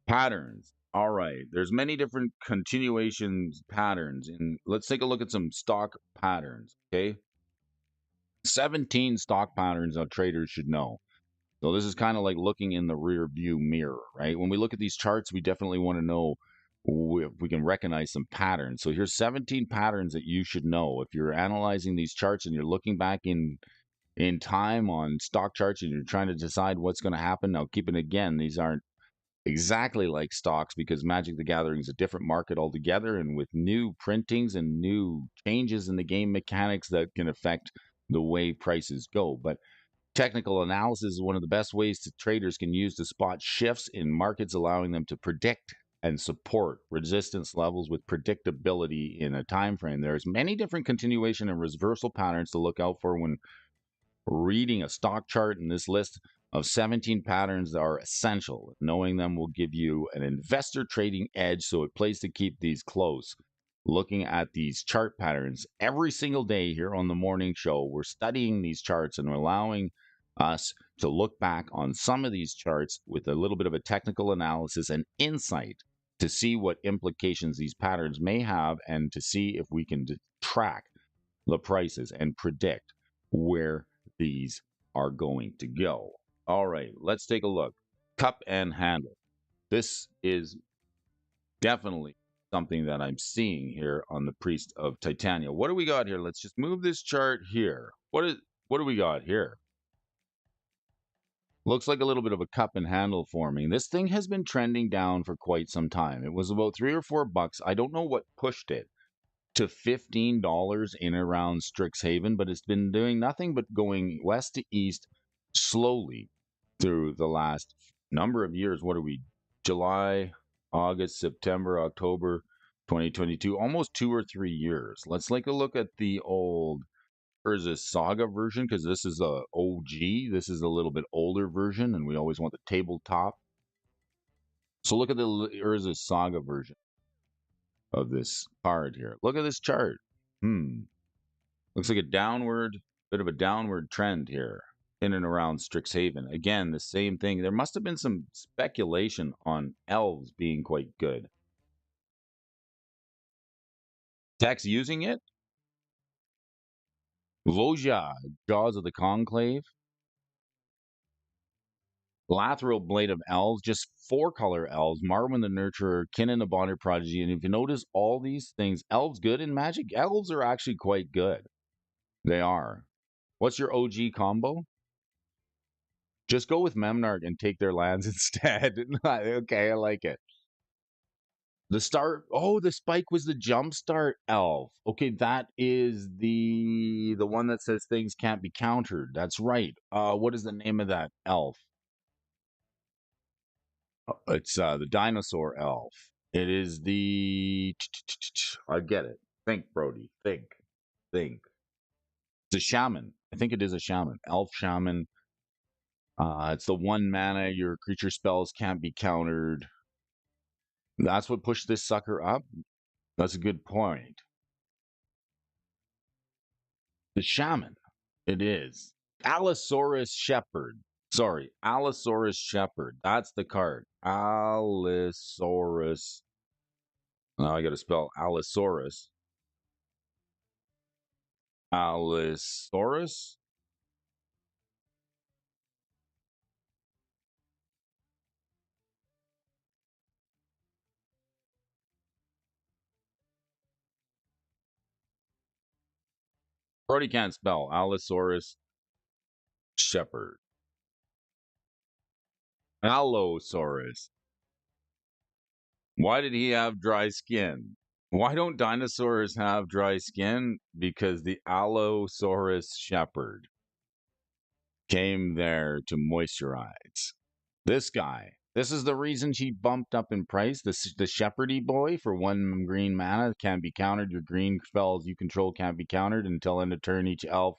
Patterns. All right. There's many different continuations patterns. And let's take a look at some stock patterns. Okay. 17 stock patterns that traders should know. So this is kind of like looking in the rear view mirror, right? When we look at these charts, we definitely want to know if we can recognize some patterns. So here's 17 patterns that you should know. If you're analyzing these charts and you're looking back in time on stock charts and you're trying to decide what's going to happen. Now, keep it again, these aren't exactly like stocks because Magic the Gathering is a different market altogether. And with new printings and new changes in the game mechanics that can affect the way prices go. But technical analysis is one of the best ways that traders can use to spot shifts in markets, allowing them to predict and support resistance levels with predictability in a time frame. There's many different continuation and reversal patterns to look out for when reading a stock chart, and this list of 17 patterns are essential. Knowing them will give you an investor trading edge, so it plays to keep these close. Looking at these chart patterns every single day here on the morning show, we're studying these charts and allowing us to look back on some of these charts with a little bit of a technical analysis and insight to see what implications these patterns may have and to see if we can track the prices and predict where these are going to go. All right, let's take a look. Cup and handle. This is definitely something that I'm seeing here on the Priest of Titania. What do we got here? Let's just move this chart here. What do we got here? Looks like a little bit of a cup and handle forming. This thing has been trending down for quite some time. It was about $3 or $4. I don't know what pushed it to $15 in around Strixhaven, but it's been doing nothing but going west to east slowly through the last number of years. What are we? July, August, September, October 2022, almost 2 or 3 years. Let's take a look at the old Urza Saga version because this is a OG. This is a little bit older version, and we always want the tabletop. So look at the Urza Saga version of this card here. Look at this chart. Looks like a bit of a downward trend here in and around Strixhaven. Again, the same thing. There must have been some speculation on elves being quite good. Tech's using it. Voja, Jaws of the Conclave. Lathril Blade of Elves, just 4-color elves. Marwyn the Nurturer, Kinnan the Bonder Prodigy. And if you notice all these things, elves good in Magic? Elves are actually quite good. They are. What's your OG combo? Just go with Memnarch and take their lands instead. Okay, I like it. The spike was the jumpstart elf. Okay, that is the one that says things can't be countered. That's right. What is the name of that elf? It's the dinosaur elf. It is the I get it. Think, Brody. Think. It's a shaman. I think it is a shaman. Elf shaman. It's the 1 mana. Your creature spells can't be countered. That's what pushed this sucker up. That's a good point. The shaman. It is. Allosaurus Shepherd. Sorry, Allosaurus Shepherd. That's the card. Allosaurus. Now I got to spell Allosaurus. Allosaurus? Brody can't spell. Allosaurus Shepherd. Allosaurus. Why did he have dry skin? Why don't dinosaurs have dry skin? Because the Allosaurus Shepherd came there to moisturize. This guy. This is the reason she bumped up in price. The Shepherdy boy for 1 green mana can't be countered. Your green spells you control can't be countered until end of turn. Each elf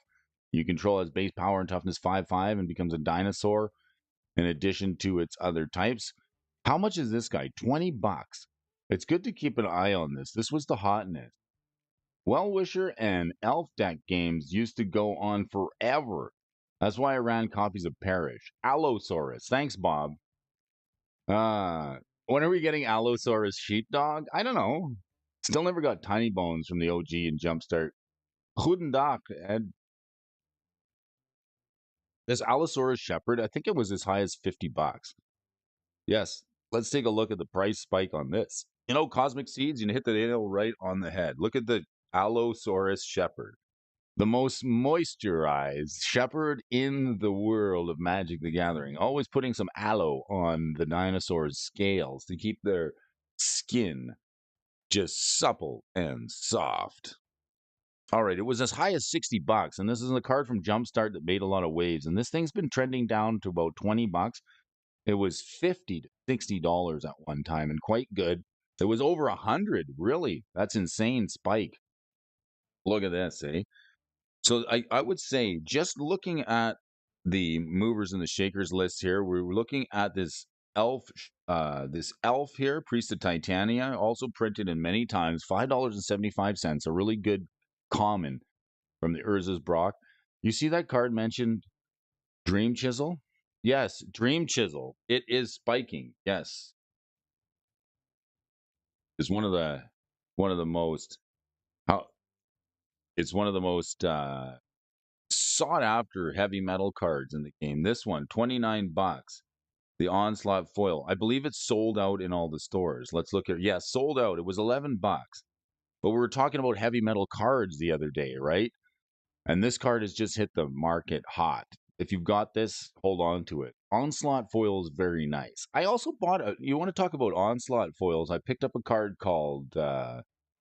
you control has base power and toughness 5/5 and becomes a dinosaur. in addition to its other types. How much is this guy? 20 bucks. It's good to keep an eye on this. This was the hotness. Well Wisher and Elf Deck games used to go on forever. That's why I ran copies of Parrish. Allosaurus. Thanks, Bob. When are we getting Allosaurus Sheepdog? I don't know. Still never got Tiny Bones from the OG and Jumpstart. Goedendag, Ed. This Allosaurus Shepherd, I think it was as high as 50 bucks. Yes, let's take a look at the price spike on this. You know, Cosmic Seeds, you hit the nail right on the head. Look at the Allosaurus Shepherd, the most moisturized shepherd in the world of Magic the Gathering. Always putting some aloe on the dinosaurs' scales to keep their skin just supple and soft. All right, it was as high as 60 bucks, and this is a card from Jumpstart that made a lot of waves. And this thing's been trending down to about 20 bucks. It was 50 to $60 at one time and quite good. It was over 100, really. That's insane spike. Look at this, eh? So I would say just looking at the movers and the shakers list here, we're looking at this elf here, Priest of Titania, also printed in many times, $5.75, a really good common from the Urza's Brock. You see that card mentioned, Dream Chisel? Yes, Dream Chisel. It is spiking. Yes, it's one of the most how it's one of the most sought after heavy metal cards in the game. This one, 29 bucks. The Onslaught foil. I believe it's sold out in all the stores. Let's look at sold out. It was 11 bucks. But we were talking about heavy metal cards the other day, right? And this card has just hit the market hot. If you've got this, hold on to it. Onslaught foil is very nice. I also bought you want to talk about Onslaught foils? I picked up a card called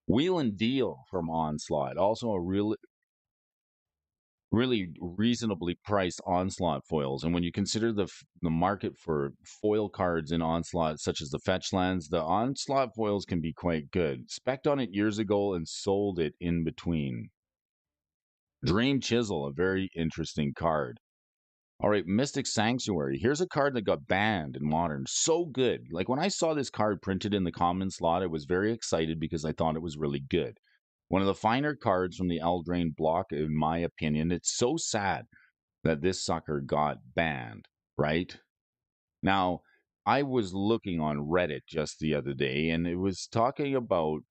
Wheel and Deal from Onslaught. Also a really reasonably priced Onslaught foils. And when you consider the market for foil cards in Onslaught, such as the fetch lands, the Onslaught foils can be quite good. Spec'd on it years ago and sold it in between. Dream Chisel, a very interesting card. All right, Mystic Sanctuary. Here's a card that got banned in Modern. So good. Like when I saw this card printed in the common slot, I was very excited because I thought it was really good. One of the finer cards from the Eldraine block, in my opinion. It's so sad that this sucker got banned, right? Now, I was looking on Reddit just the other day and it was talking about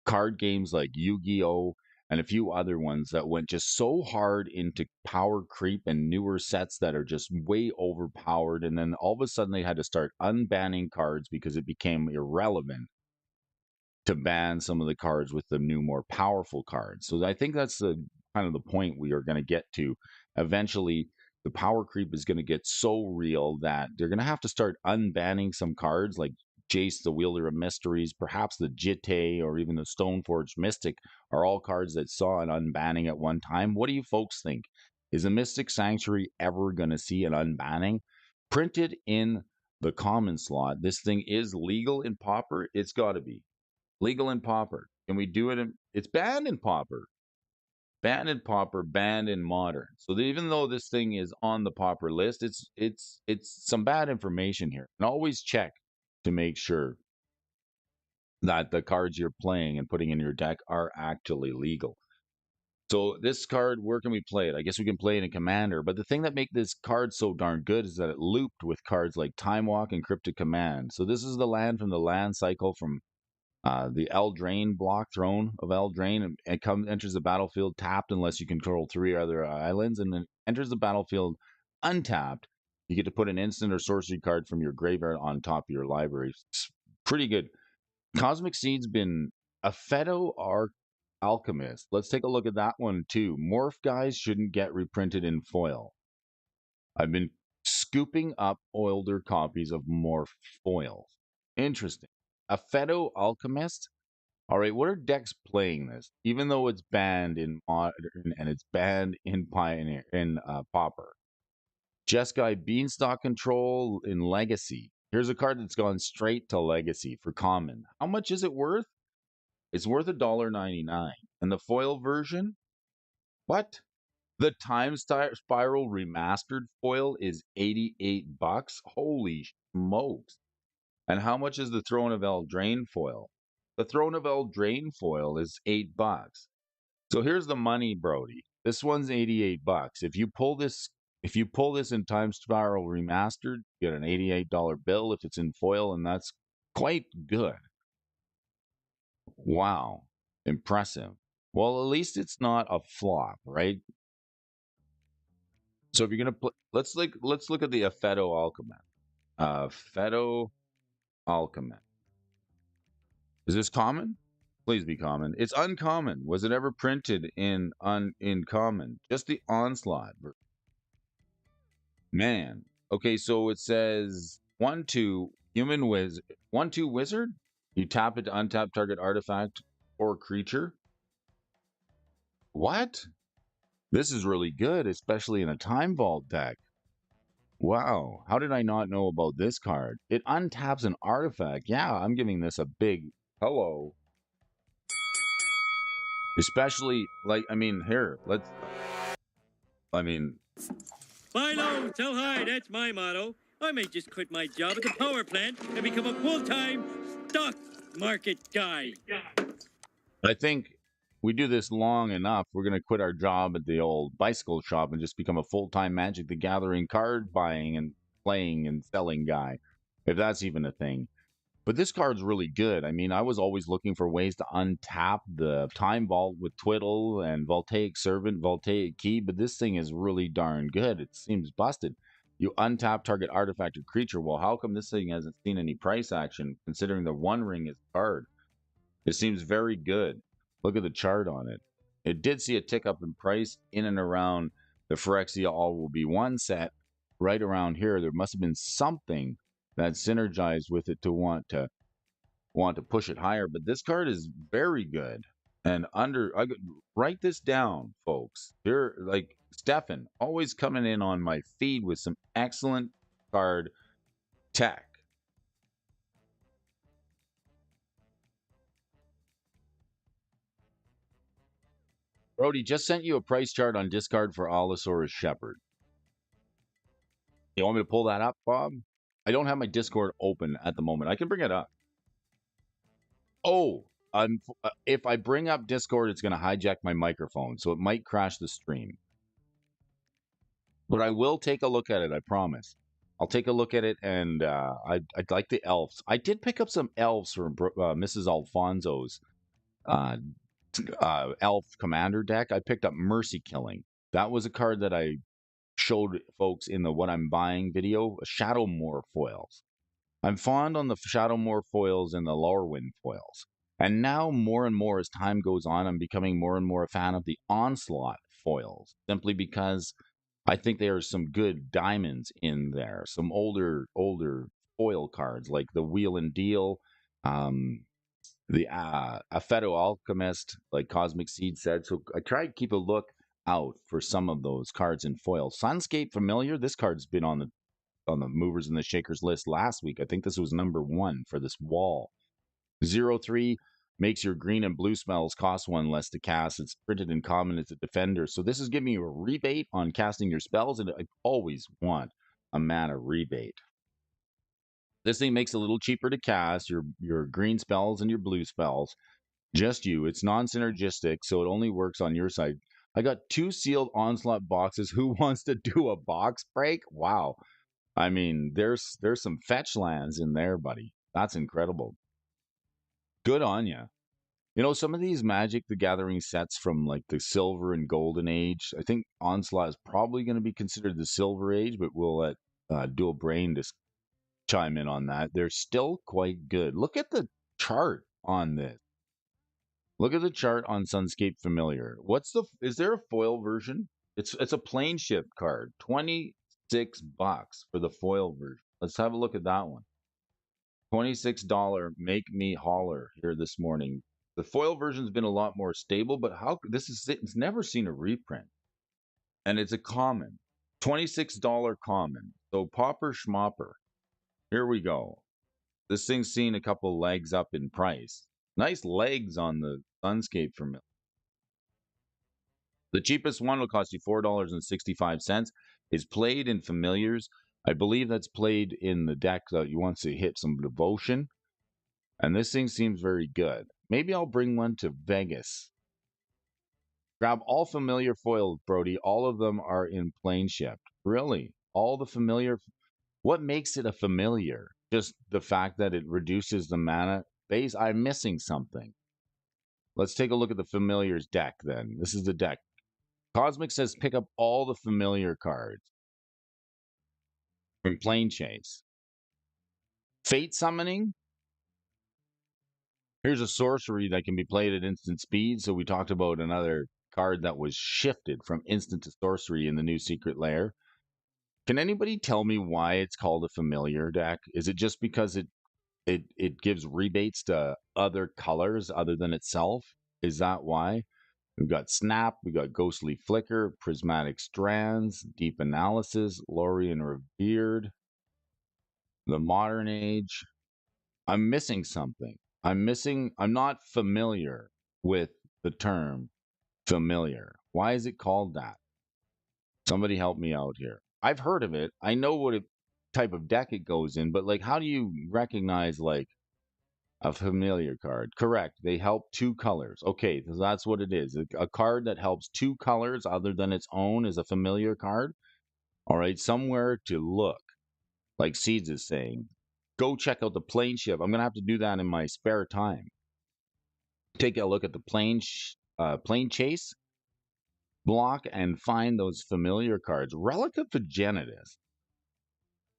card games like Yu-Gi-Oh! And a few other ones that went just so hard into power creep and newer sets that are just way overpowered. And then all of a sudden they had to start unbanning cards because it became irrelevant to ban some of the cards with the new, more powerful cards. So I think that's the kind of the point we are going to get to. Eventually, the power creep is going to get so real that they're going to have to start unbanning some cards like Jace, the Wielder of Mysteries, perhaps the Jitte, or even the Stoneforged Mystic are all cards that saw an unbanning at one time. What do you folks think? Is the Mystic Sanctuary ever going to see an unbanning? Printed in the common slot, this thing is legal in Pauper. It's got to be legal in Pauper. Can we do it it's banned in Pauper. Banned in Pauper, banned in Modern. So even though this thing is on the Pauper list, it's some bad information here. And always check to make sure that the cards you're playing and putting in your deck are actually legal. So this card, where can we play it? I guess we can play it in Commander. But the thing that makes this card so darn good is that it looped with cards like Time Walk and Cryptic Command. So this is the land from the land cycle from the Eldraine block, Throne of Eldraine. It enters the battlefield tapped unless you control 3 other islands, and then enters the battlefield untapped. You get to put an instant or sorcery card from your graveyard on top of your library. It's pretty good. Cosmic Seed's been a Alchemist. Let's take a look at that one too. Morph guys shouldn't get reprinted in foil. I've been scooping up older copies of Morph foils. Interesting. A Alchemist. All right, what are decks playing this? Even though it's banned in Modern and it's banned in Pioneer in Pauper. Jeskai Beanstalk Control in Legacy. Here's a card that's gone straight to Legacy for common. How much is it worth? It's worth $1.99. And the foil version? What? The Time Spiral Remastered foil is $88. Holy smokes. And how much is the Throne of Eldraine foil? The Throne of Eldraine foil is $8. So here's the money, Brody. This one's $88. If you pull this in Time Spiral Remastered, you get an $88 bill if it's in foil, and that's quite good. Wow. Impressive. Well, at least it's not a flop, right? So if you're gonna let's look at the Affeto Alchemist. Affeto Alchemist. Is this common? Please be common. It's uncommon. Was it ever printed in common? Just the Onslaught. Man. Okay, so it says 1/2 human 1/2 wizard. You tap it to untap target artifact or creature. What? This is really good, especially in a Time Vault deck. Wow, how did I not know about this card? It untaps an artifact. Yeah, I'm giving this a big hello. Especially, like, I mean, here, I mean... Buy low, sell high, that's my motto. I may just quit my job at the power plant and become a full-time stock market guy. I think we do this long enough, we're going to quit our job at the old bicycle shop and just become a full-time Magic the Gathering card buying and playing and selling guy, if that's even a thing. But this card's really good. I mean, I was always looking for ways to untap the Time Vault with Twiddle and Voltaic Servant, Voltaic Key, but this thing is really darn good. It seems busted. You untap target artifact or creature. Well, how come this thing hasn't seen any price action, considering the One Ring is card? It seems very good. Look at the chart on it. It did see a tick up in price in and around the Phyrexia All Will Be One set. Right around here, there must have been something that synergized with it to want to push it higher. But this card is very good. And write this down, folks. You're like Stefan, always coming in on my feed with some excellent card tech. Brody just sent you a price chart on discard for Allosaurus Shepherd. You want me to pull that up, Bob? I don't have my Discord open at the moment. I can bring it up. Oh, if I bring up Discord, it's going to hijack my microphone, so it might crash the stream. But I will take a look at it, I promise. I'll take a look at it, and I'd like the elves. I did pick up some elves from Mrs. Alfonso's elf commander deck. I picked up Mercy Killing. That was a card that I showed folks in the What I'm Buying video. Shadowmoor foils. I'm fond on the Shadowmoor foils and the Lorwyn foils. And now, more and more as time goes on, I'm becoming more and more a fan of the Onslaught foils, simply because I think there are some good diamonds in there. Some older foil cards like the Wheel and Deal, the Affeto Alchemist, like Cosmic Seed said. So I try to keep a look out for some of those cards in foil. Sunscape Familiar, this card's been on the movers and the shakers list last week. I think this was number 1 for this wall. 0-3 makes your green and blue spells cost 1 less to cast. It's printed in common as a defender. So this is giving you a rebate on casting your spells, and I always want a mana rebate. This thing makes it a little cheaper to cast your green spells and your blue spells. Just you. It's non-synergistic, so it only works on your side. I got 2 sealed Onslaught boxes. Who wants to do a box break? Wow. I mean, there's some fetch lands in there, buddy. That's incredible. Good on you. You know, some of these Magic the Gathering sets from like the Silver and Golden Age, I think Onslaught is probably going to be considered the Silver Age, but we'll let Dual Brain just chime in on that. They're still quite good. Look at the chart on this. Look at the chart on Sunscape Familiar. Is there a foil version? It's a plane shift card. $26 for the foil version. Let's have a look at that one. $26 make me holler here this morning. The foil version's been a lot more stable, but it's never seen a reprint. And it's a common. $26 common. So popper schmopper. Here we go. This thing's seen a couple legs up in price. Nice legs on the Sunscape for me. The cheapest one will cost you $4.65. Is played in familiars. I believe that's played in the deck that you want to hit some devotion. And this thing seems very good. Maybe I'll bring one to Vegas. Grab all familiar foils, Brody. All of them are in plane shift. Really? All the familiar. What makes it a familiar? Just the fact that it reduces the mana base? I'm missing something. Let's take a look at the familiars deck then. This is the deck. Cosmic says pick up all the familiar cards from Plane Chase. Fate Summoning. Here's a sorcery that can be played at instant speed. So we talked about another card that was shifted from instant to sorcery in the new Secret Lair. Can anybody tell me why it's called a familiar deck? Is it just because it gives rebates to other colors other than itself? Is that why? We've got Snap, we've got Ghostly Flicker, Prismatic Strands, Deep Analysis, Lorien Revered, The Modern Age. I'm missing something. I'm not familiar with the term familiar. Why is it called that? Somebody help me out here. I've heard of it. I know what type of deck it goes in, but like, how do you recognize like a familiar card? Correct. They help two colors. Okay, so that's what it is. A card that helps two colors other than its own is a familiar card. All right, somewhere to look. Like Seeds is saying, go check out the plane ship. I'm gonna have to do that in my spare time. Take a look at the plane chase block and find those familiar cards. Relic of Progenitus.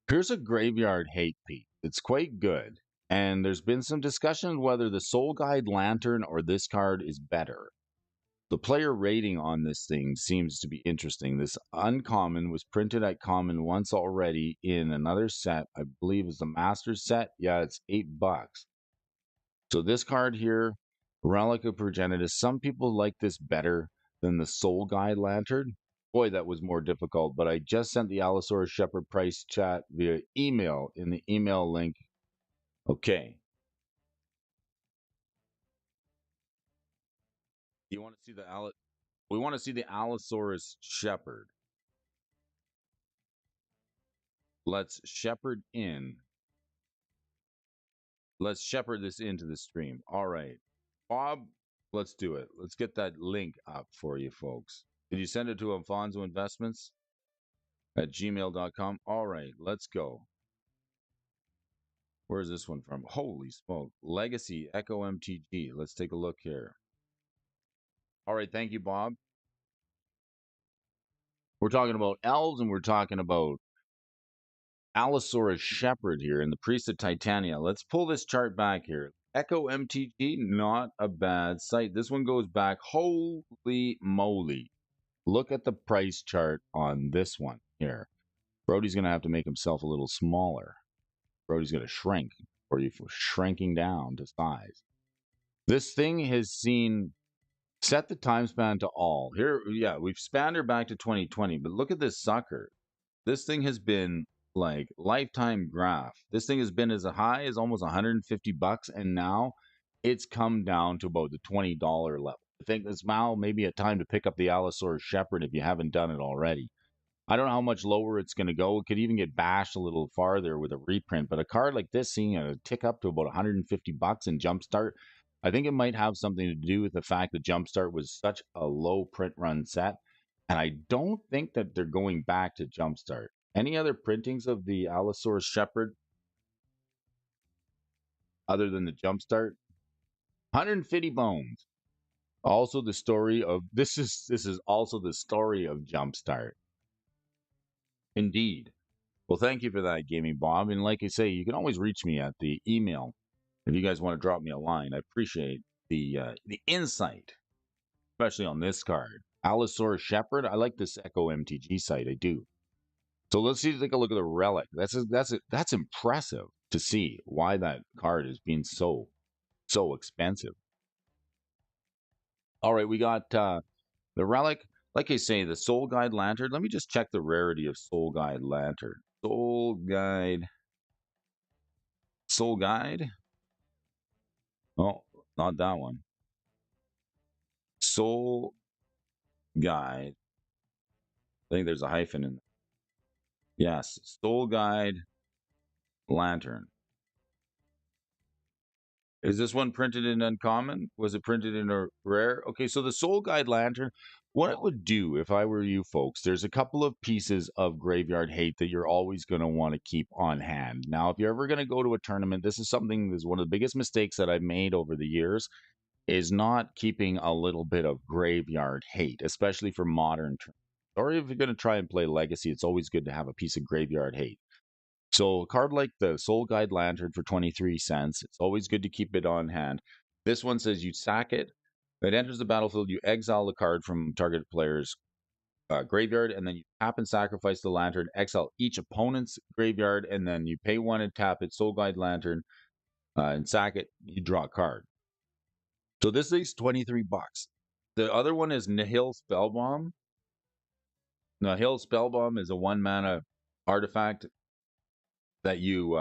Here's a graveyard hate piece. It's quite good. And there's been some discussion whether the Soul Guide Lantern or this card is better. The player rating on this thing seems to be interesting. This uncommon was printed at common once already in another set. I believe is the Master set. Yeah, it's $8. So this card here, Relic of Progenitus, some people like this better than the Soul Guide Lantern. Boy, that was more difficult, but I just sent the Allosaurus Shepherd price chat via email in the email link. Okay. You want to see we want to see the Allosaurus Shepherd. Let's shepherd in. Let's shepherd this into the stream. All right. Bob, let's do it. Let's get that link up for you folks. Did you send it to AlphonsoInvestments at gmail.com? All right, let's go. Where's this one from? Holy smoke. Legacy Echo MTG. Let's take a look here. All right, thank you, Bob. We're talking about elves and we're talking about Allosaurus Shepherd here in the Priest of Titania. Let's pull this chart back here. Echo MTG, not a bad site. This one goes back. Holy moly. Look at the price chart on this one here. Brody's going to have to make himself a little smaller. Brody's going to shrink, or you shrinking down to size. This thing has seen, set the time span to all. Here, yeah, we've spanned her back to 2020, but look at this sucker. This thing has been like lifetime graph. This thing has been as high as almost $150, and now it's come down to about the $20 level. I think it's now maybe a time to pick up the Allosaurus Shepherd if you haven't done it already. I don't know how much lower it's going to go. It could even get bashed a little farther with a reprint, but a card like this seeing it tick up to about $150 in Jumpstart, I think it might have something to do with the fact that Jumpstart was such a low print run set, and I don't think that they're going back to Jumpstart. Any other printings of the Allosaurus Shepherd other than the Jumpstart? 150 bones. Also the story of this is also the story of Jumpstart. Indeed. Well, thank you for that, Gaming Bob. And like I say, you can always reach me at the email if you guys want to drop me a line. I appreciate the insight, especially on this card. Allosaurus Shepherd. I like this Echo MTG site. I do. So let's take a look at the relic. That's impressive to see why that card is being so expensive. All right, we got the relic. Like I say, the Soul Guide Lantern. Let me just check the rarity of Soul Guide Lantern. Soul Guide. Soul Guide. Oh, not that one. Soul Guide. I think there's a hyphen in there. Yes, Soul Guide Lantern. Is this one printed in uncommon? Was it printed in a rare? Okay, so the Soul Guide Lantern, what it would do if I were you folks, there's a couple of pieces of graveyard hate that you're always going to want to keep on hand. Now, if you're ever going to go to a tournament, this is one of the biggest mistakes that I've made over the years is not keeping a little bit of graveyard hate, especially for modern tournaments. Or if you're going to try and play Legacy, it's always good to have a piece of graveyard hate. So a card like the Soul Guide Lantern for 23 cents, it's always good to keep it on hand. This one says you sack it. It enters the battlefield, you exile the card from target player's graveyard, and then you tap and sacrifice the lantern, exile each opponent's graveyard, and then you pay one and tap it, Soul Guide Lantern, and sack it, you draw a card. So this is 23 bucks. The other one is Nihil Spellbomb. Nihil Spellbomb is a 1 mana artifact that you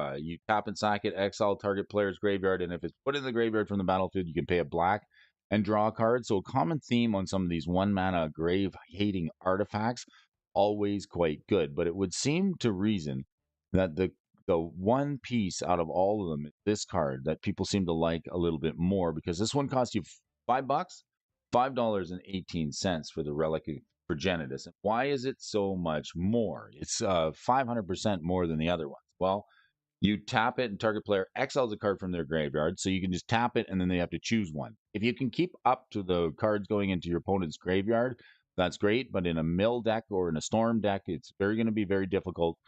tap and sack it, exile target player's graveyard, and if it's put in the graveyard from the battlefield, you can pay a black and draw a card. So a common theme on some of these 1 mana grave hating artifacts, always quite good. But it would seem to reason that the one piece out of all of them is this card that people seem to like a little bit more because this one costs you $5, $5.18 for the Relic of Progenitus. Why is it so much more? It's 500% more than the other ones. Well, you tap it and target player exiles a card from their graveyard, so you can just tap it and then they have to choose one. If you can keep up to the cards going into your opponent's graveyard, that's great. But in a mill deck or in a storm deck, it's going to be very difficult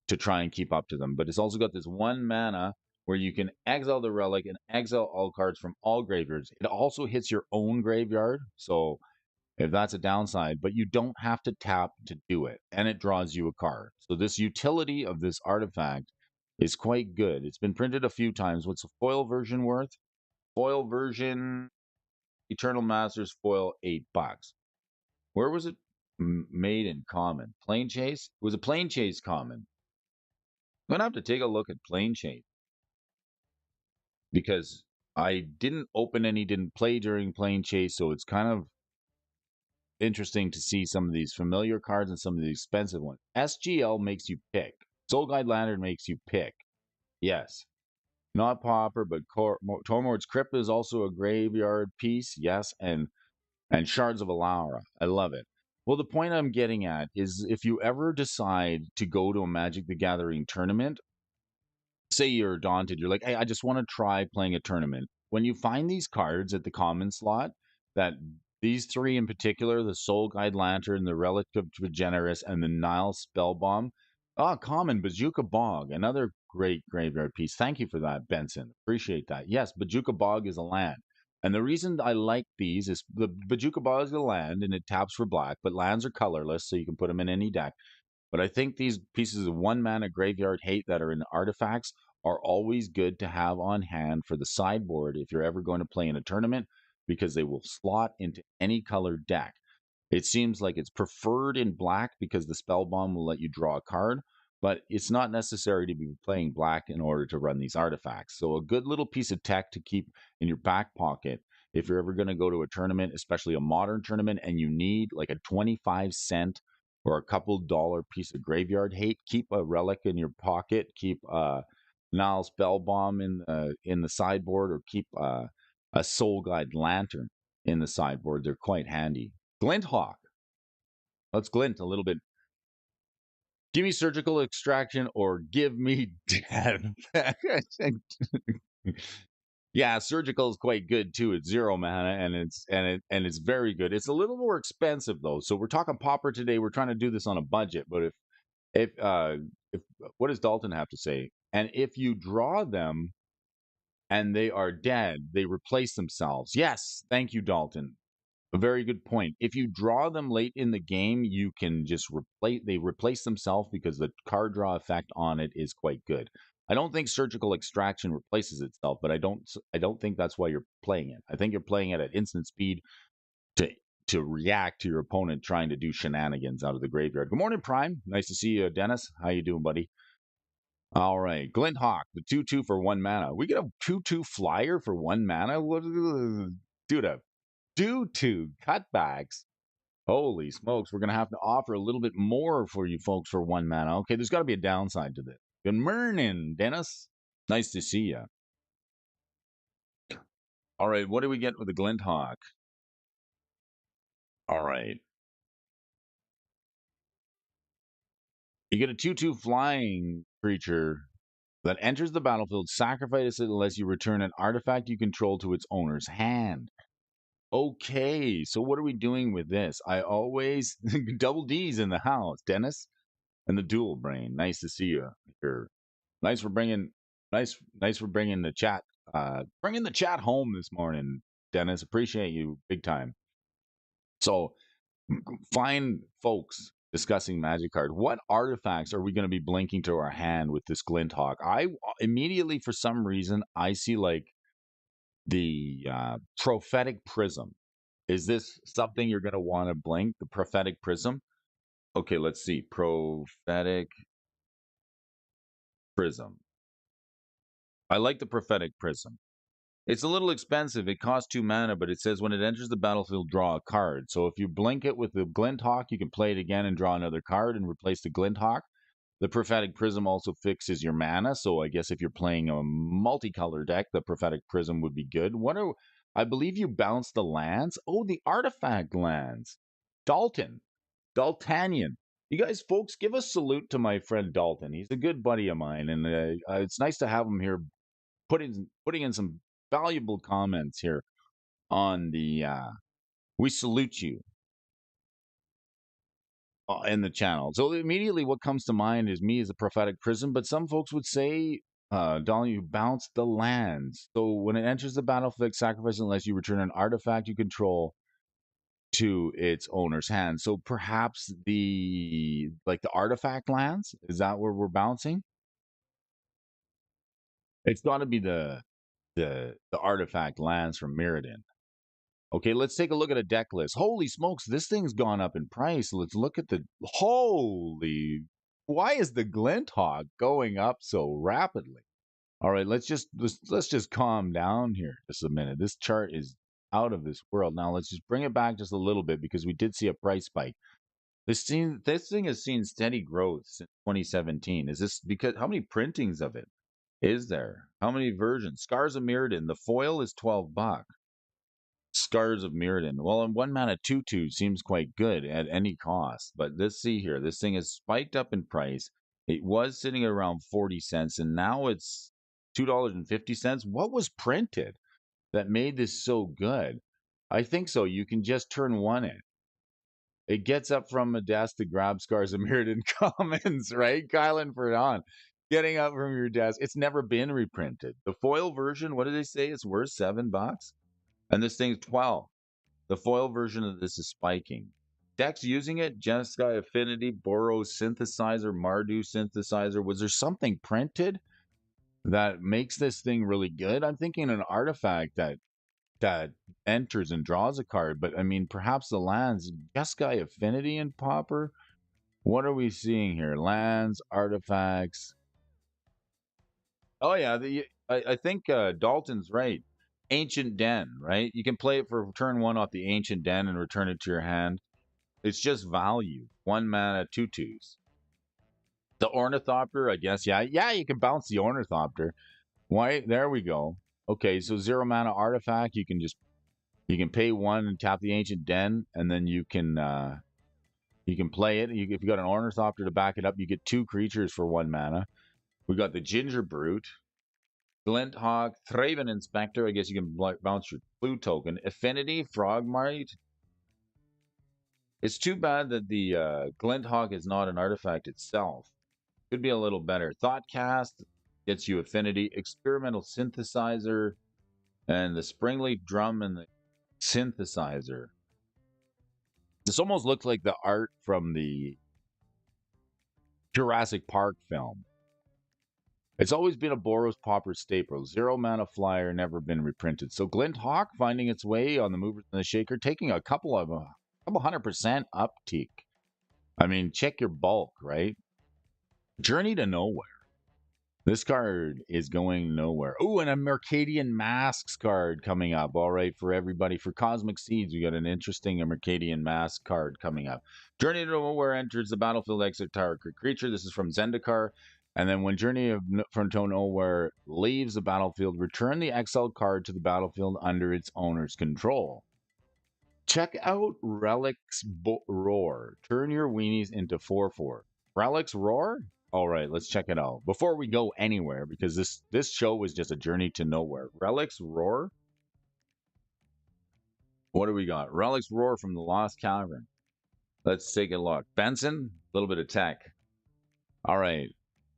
to try and keep up to them. But it's also got this 1 mana where you can exile the relic and exile all cards from all graveyards. It also hits your own graveyard, so if that's a downside, but you don't have to tap to do it, and it draws you a card. So this utility of this artifact is quite good. It's been printed a few times. What's the foil version worth? Foil version, Eternal Masters foil, $8. Where was it made in common? Plane Chase? It was a Plane Chase common. I'm gonna have to take a look at Plane Chase because I didn't open any, didn't play during Plane Chase, so it's kind of interesting to see some of these familiar cards and some of the expensive ones. SGL makes you pick. Soul Guide Lantern makes you pick. Yes. Not Pauper, but Tormord's Crypt is also a graveyard piece. Yes. And Shards of Alara. I love it. Well, the point I'm getting at is if you ever decide to go to a Magic the Gathering tournament, say you're daunted, you're like, hey, I just want to try playing a tournament. When you find these cards at the common slot, that these three in particular, the Soul Guide Lantern, the Relic of Generis, and the Nile Spellbomb, common, Bazooka Bog, another great graveyard piece. Thank you for that, Benson. Appreciate that. Yes, Bazooka Bog is a land. And the reason I like these is the Bazooka Bog is a land and it taps for black, but lands are colorless, so you can put them in any deck. But I think these pieces of 1 mana graveyard hate that are in artifacts are always good to have on hand for the sideboard if you're ever going to play in a tournament because they will slot into any colored deck. It seems like it's preferred in black because the spell bomb will let you draw a card, but it's not necessary to be playing black in order to run these artifacts. So a good little piece of tech to keep in your back pocket if you're ever going to go to a tournament, especially a modern tournament, and you need like a 25 cent or a couple dollar piece of graveyard hate, keep a relic in your pocket, keep Nile Spellbomb in the sideboard, or keep a Soul Guide Lantern in the sideboard. They're quite handy. Glint Hawk. Let's glint a little bit. Give me surgical extraction or give me death. Yeah, surgical is quite good too. It's 0 mana and it's very good. It's a little more expensive though. So we're talking pauper today. We're trying to do this on a budget, but if what does Dalton have to say? And if you draw them and they are dead, they replace themselves. Yes, thank you, Dalton. A very good point. If you draw them late in the game, you can just replace themselves because the card draw effect on it is quite good. I don't think surgical extraction replaces itself, but I don't think that's why you're playing it. I think you're playing it at instant speed to react to your opponent trying to do shenanigans out of the graveyard. Good morning, Prime. Nice to see you, Dennis. How you doing, buddy? All right, Glint Hawk, the 2/2 for 1 mana. We get a 2/2 flyer for 1 mana. What, dude? A 2/2 cutbacks. Holy smokes, we're going to have to offer a little bit more for you folks for 1 mana. Okay, there's got to be a downside to this. Good morning, Dennis. Nice to see you. All right, what do we get with the Glinthawk? All right. You get a 2/2 flying creature that enters the battlefield. Sacrifice it unless you return an artifact you control to its owner's hand. Okay, so what are we doing with this? I always double D's in the house, Dennis, and the dual brain. Nice to see you here. Nice for bringing the chat bringing the chat home this morning, Dennis. Appreciate you big time. So, fine folks discussing Magic card. What artifacts are we going to be blinking to our hand with this Glinthawk? I immediately, for some reason, I see like the prophetic prism. Is this something you're going to want to blink? The prophetic prism? Okay, let's see. Prophetic prism. I like the prophetic prism. It's a little expensive. It costs 2 mana, but it says when it enters the battlefield, draw a card. So if you blink it with the Glinthawk, you can play it again and draw another card and replace the Glinthawk. The Prophetic Prism also fixes your mana, so I guess if you're playing a multicolor deck, the Prophetic Prism would be good. I believe you bounced the lands. Oh, the artifact lands. Daltanian. You guys, folks, give a salute to my friend Dalton. He's a good buddy of mine, and it's nice to have him here putting in some valuable comments here on the we salute you in the channel. So immediately what comes to mind is me as a prophetic prism, but some folks would say, Dolly, you bounce the lands. So when it enters the battlefield, sacrifice unless you return an artifact you control to its owner's hand. So perhaps the artifact lands, is that where we're bouncing? It's got to be the artifact lands from Mirrodin. Okay, let's take a look at a deck list. Holy smokes, this thing's gone up in price. Let's look at the holy. Why is the Glinthawk going up so rapidly? All right, let's just calm down here just a minute. This chart is out of this world. Now let's just bring it back just a little bit because we did see a price spike. This thing has seen steady growth since 2017. Is this because how many printings of it is there? How many versions? Scars of Mirrodin. The foil is $12. Scars of Mirrodin. Well, in 1 mana 2/2 seems quite good at any cost. But let's see here. This thing has spiked up in price. It was sitting at around 40 cents, and now it's $2.50. What was printed that made this so good? I think so. You can just turn one in. It gets up from a desk to grab Scars of Mirrodin Commons, right? Kylan Ferdon. Getting up from your desk. It's never been reprinted. The foil version, what did they say? It's worth $7? And this thing's 12. The foil version of this is spiking. Decks using it, Jeskai Affinity, Boros Synthesizer, Mardu Synthesizer. Was there something printed that makes this thing really good? I'm thinking an artifact that enters and draws a card, but I mean, perhaps the lands, Jeskai Affinity and Pauper. What are we seeing here? Lands, artifacts. Oh yeah, I think Dalton's right. Ancient Den, right? You can play it for turn 1 off the Ancient Den and return it to your hand. It's just value. 1 mana, 2/2s. The Ornithopter, I guess. Yeah, you can bounce the Ornithopter. Why? There we go. Okay, so 0 mana artifact. You can pay 1 and tap the Ancient Den, and then you can play it. If you got an Ornithopter to back it up, you get 2 creatures for 1 mana. We got the Ginger Brute. Glinthawk, Thraben Inspector. I guess you can bounce your blue token. Affinity, Frogmite. It's too bad that the Glinthawk is not an artifact itself. Could be a little better. Thoughtcast gets you Affinity. Experimental Synthesizer. And the Springleaf Drum and the Synthesizer. This almost looks like the art from the Jurassic Park film. It's always been a Boros Pauper staple. 0 mana flyer, never been reprinted. So Glinthawk finding its way on the movers and the shaker, taking a couple 100% uptick. I mean, check your bulk, right? Journey to Nowhere. This card is going nowhere. Oh, and a Mercadian Masks card coming up. All right, for everybody. For Cosmic Seeds, we got an interesting Mercadian Mask card coming up. Journey to Nowhere enters the battlefield, exit target creature. This is from Zendikar. And then when Journey from Nowhere leaves the battlefield, return the exiled card to the battlefield under its owner's control. Check out Relic's Roar. Turn your weenies into 4/4. Relic's Roar? All right, let's check it out. Before we go anywhere, because this show was just a journey to nowhere. Relic's Roar? What do we got? Relic's Roar from the Lost Cavern. Let's take a look. Benson, a little bit of tech. All right.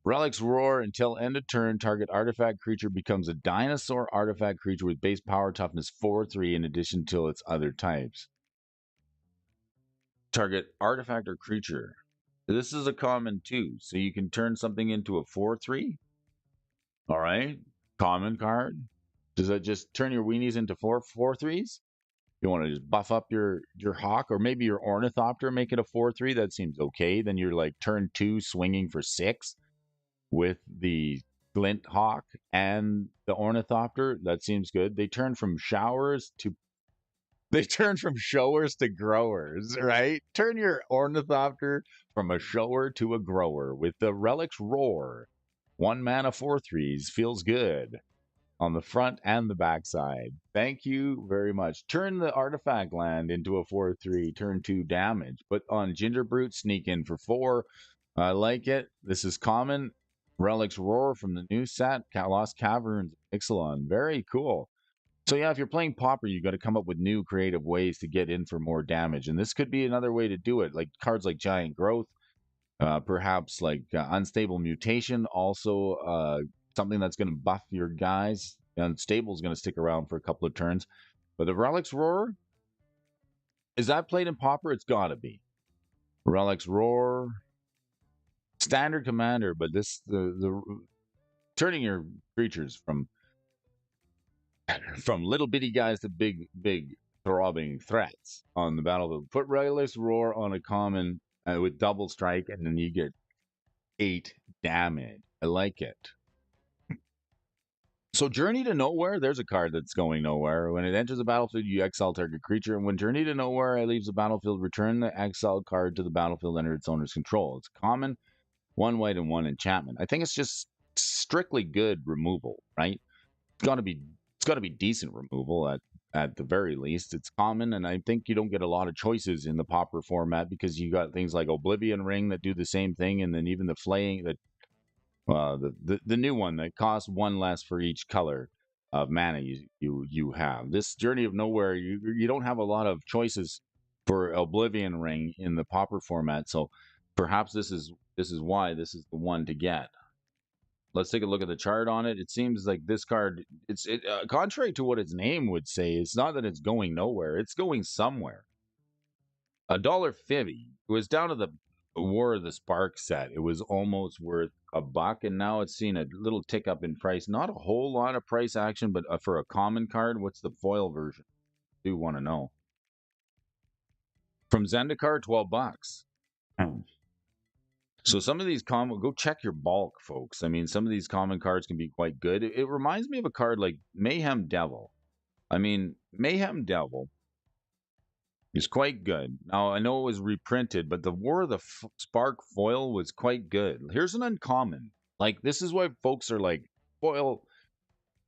Relic's Roar, until end of turn, target artifact creature becomes a dinosaur artifact creature with base power toughness 4/3 in addition to its other types. Target artifact or creature. This is a common too, so you can turn something into a 4/3. All right, common card. Does that just turn your weenies into 4/3s? You want to just buff up your hawk, or maybe your ornithopter, make it a 4/3. That seems okay. Then you're like turn 2 swinging for 6 with the glint hawk and the ornithopter. That seems good. They turn from showers to growers, right? Turn your ornithopter from a shower to a grower with the Relic's Roar. 1 mana 4/3s feels good on the front and the back side. Thank you very much. Turn the artifact land into a 4/3, turn 2 damage. But on Gingerbrute, sneak in for 4. I like it. This is common. Relic's Roar from the new set, Lost Caverns, Ixalan. Very cool. So yeah, if you're playing Pauper, you got to come up with new creative ways to get in for more damage, and this could be another way to do it. Like cards like Giant Growth, perhaps like Unstable Mutation, also something that's going to buff your guys. Unstable is going to stick around for a couple of turns, but the Relic's Roar, is that played in Pauper? It's got to be. Relic's Roar, standard commander, but the turning your creatures from little bitty guys to big throbbing threats on the battlefield. Put Relic's Roar on a common with double strike, and then you get 8 damage. I like it. So Journey to Nowhere, there's a card that's going nowhere. When it enters the battlefield, you exile target creature. And when Journey to Nowhere leaves the battlefield, return the exiled card to the battlefield under its owner's control. It's common, 1 white and 1 enchantment. I think it's just strictly good removal, right? It's got to be decent removal at the very least. It's common, and I think you don't get a lot of choices in the Pauper format because you got things like Oblivion Ring that do the same thing, and then even the Flaying, the new one that costs 1 less for each color of mana you have. This Journey of Nowhere, you don't have a lot of choices for Oblivion Ring in the Pauper format, so perhaps this is why this is the one to get. Let's take a look at the chart on it. It seems like this card, contrary to what its name would say, it's not that it's going nowhere. It's going somewhere. $1.50. It was down to the War of the Spark set. It was almost worth $1, and now it's seen a little tick up in price. Not a whole lot of price action, but for a common card, what's the foil version? I do want to know. From Zendikar, $12. So some of these go check your bulk, folks. I mean, some of these common cards can be quite good. It reminds me of a card like Mayhem Devil. I mean, Mayhem Devil is quite good. Now, I know it was reprinted, but the War of the Spark foil was quite good. Here's an uncommon. Like, this is why folks are like, foil,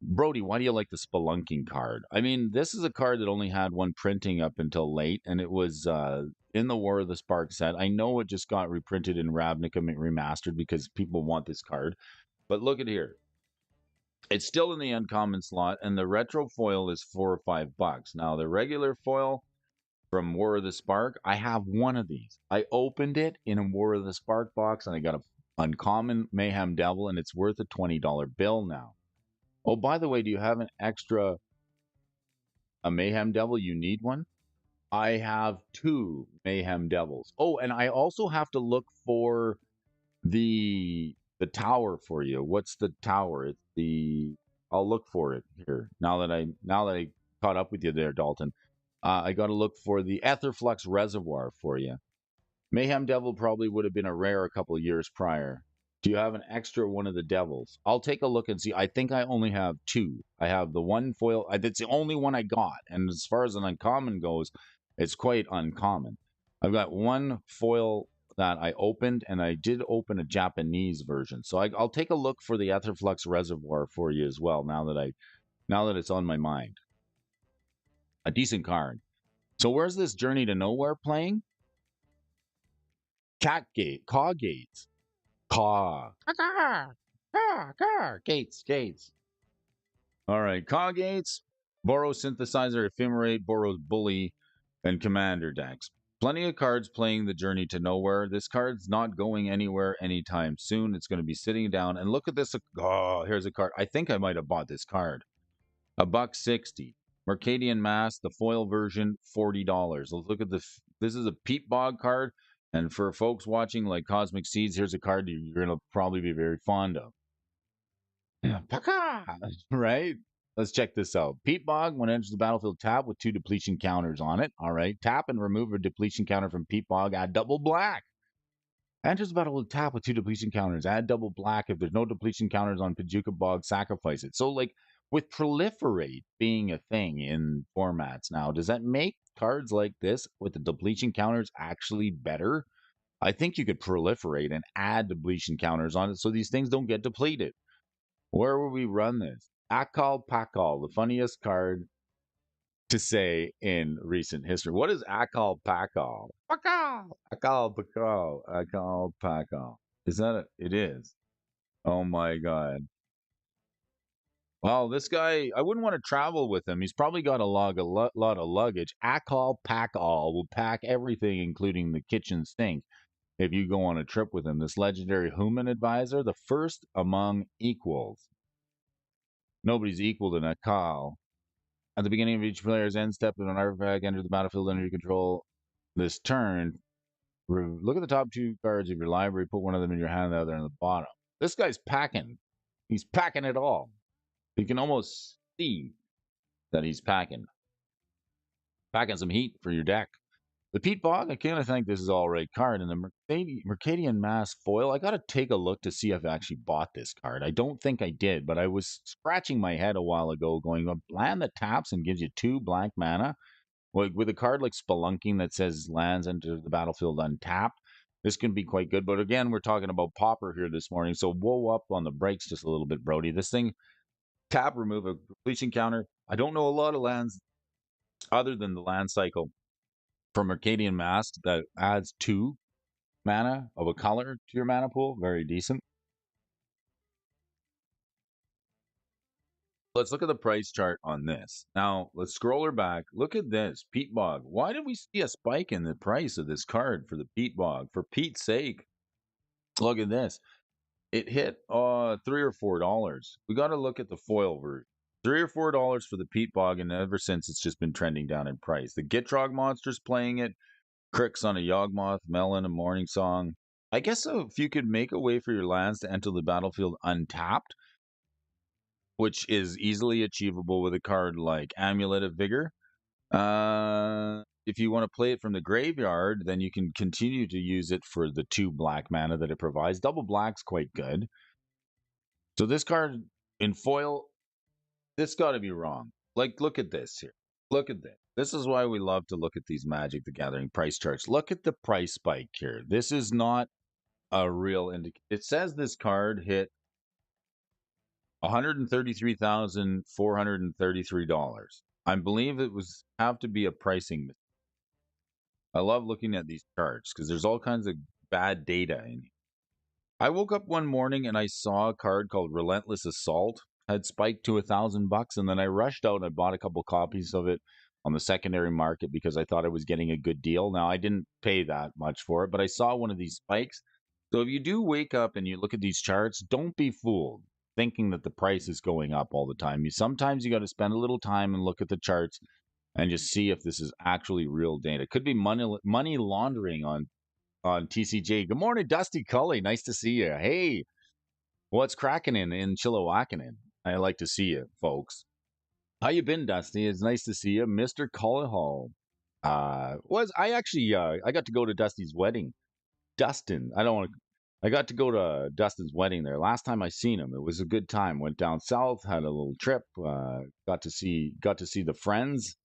Brody, why do you like the Spelunking card? I mean, this is a card that only had 1 printing up until late, and it was in the War of the Spark set. I know it just got reprinted in Ravnica Remastered because people want this card. But look at here. It's still in the uncommon slot, and the retro foil is $4 or $5. Now, the regular foil from War of the Spark, I have 1 of these. I opened it in a War of the Spark box, and I got an uncommon Mayhem Devil, and it's worth a $20 bill now. Oh, by the way, do you have a Mayhem Devil? You need one? I have 2 Mayhem Devils. Oh, and I also have to look for the tower for you. What's the tower? I'll look for it here. Now that I caught up with you there, Dalton. I got to look for the Etherflux Reservoir for you. Mayhem Devil probably would have been a rare a couple of years prior Do you have an extra one of the devils? I'll take a look and see. I think I only have two. I have the one foil. That's the only one I got. And as far as an uncommon goes, it's quite uncommon. I've got one foil that I opened, and I did open a Japanese version. So I'll take a look for the Etherflux Reservoir for you as well. Now that it's on my mind, a decent card. So where's this Journey to Nowhere playing? Catgate, Cawgates. Caw. Gates. All right. Cawgates, Boros Synthesizer, Ephemerate, Boros Bully, and Commander decks. Plenty of cards playing the Journey to Nowhere. This card's not going anywhere anytime soon. It's going to be sitting down. And look at this. Oh, here's a card. I think I might have bought this card. $1.60. Mercadian Mask, the foil version, $40. Let's look at this. This is a Peat Bog card. And for folks watching like Cosmic Seeds, here's a card you're going to probably be very fond of. Yeah, right? Let's check this out. Peat Bog, when it enters the battlefield, tap with 2 depletion counters on it. All right. Tap and remove a depletion counter from Peat Bog. Add double black. Enters the battlefield, tap with 2 depletion counters. Add double black. If there's no depletion counters on Pajuka Bog, sacrifice it. So, like, with Proliferate being a thing in formats now, does that make cards like this with the depletion counters actually better? I think you could proliferate and add depletion counters on it so these things don't get depleted. Where will we run this? Akal Pakal, the funniest card to say in recent history. What is Akal Pakal? Pakal! Akal Pakal. Akal Pakal. Is that it? It is. Oh my God. Well, this guy, I wouldn't want to travel with him. He's probably got a lot of luggage. Akal Pakal will pack everything, including the kitchen sink, if you go on a trip with him. This legendary human advisor, the first among equals. Nobody's equal to Akal. At the beginning of each player's end step, if an artifact enters the battlefield under your control this turn, look at the top 2 cards of your library, put one of them in your hand, the other in the bottom. This guy's packing. He's packing it all. You can almost see that he's packing some heat for your deck. The Peat Bog, I kind of think this is all right card. And the Mercadian Mask foil, I got to take a look to see if I actually bought this card. I don't think I did, but I was scratching my head a while ago going, a land that taps and gives you 2 blank mana. With a card like Spelunking that says lands enter the battlefield untapped, this can be quite good. But again, we're talking about Pauper here this morning, so whoa up on the brakes just a little bit, Brody. This thing, tap, remove a depletion counter. I don't know a lot of lands other than the land cycle from Mercadian Mask that adds 2 mana of a color to your mana pool. Very decent. Let's look at the price chart on this. Now, let's scroll her back. Look at this, Peat Bog. Why did we see a spike in the price of this card for the Peat Bog? For Pete's sake, look at this. It hit $3 or $4. We got to look at the foil version. $3 or $4 for the Peat Bog, and ever since it's just been trending down in price. The Gitrog monster's playing it. Cricks on a Yawgmoth, Melon, a Morning Song. I guess so, if you could make a way for your lands to enter the battlefield untapped, which is easily achievable with a card like Amulet of Vigor. If you want to play it from the graveyard, then you can continue to use it for the 2 black mana that it provides. Double black's quite good. So this card in foil, this got to be wrong. Like, look at this here. Look at this. This is why we love to look at these Magic the Gathering price charts. Look at the price spike here. This is not a real indicator. It says this card hit $133,433. I believe it was have to be a pricing mistake. I love looking at these charts because there's all kinds of bad data in here. I woke up one morning and I saw a card called Relentless Assault had spiked to $1,000, and then I rushed out and I bought a couple copies of it on the secondary market because I thought I was getting a good deal. Now, I didn't pay that much for it, but I saw one of these spikes. So if you do wake up and you look at these charts, don't be fooled thinking that the price is going up all the time. Sometimes you got to spend a little time and look at the charts and just see if this is actually real data. It could be money laundering on TCJ. Good morning, Dusty Cully. Nice to see you. Hey, what's cracking in Chilliwackinen? I like to see you, folks. How you been, Dusty? It's nice to see you, Mr. Collihall. I got to go to Dusty's wedding. Dustin. I don't I got to go to Dustin's wedding there. Last time I seen him, it was a good time. Went down south, had a little trip. Got to see the friends,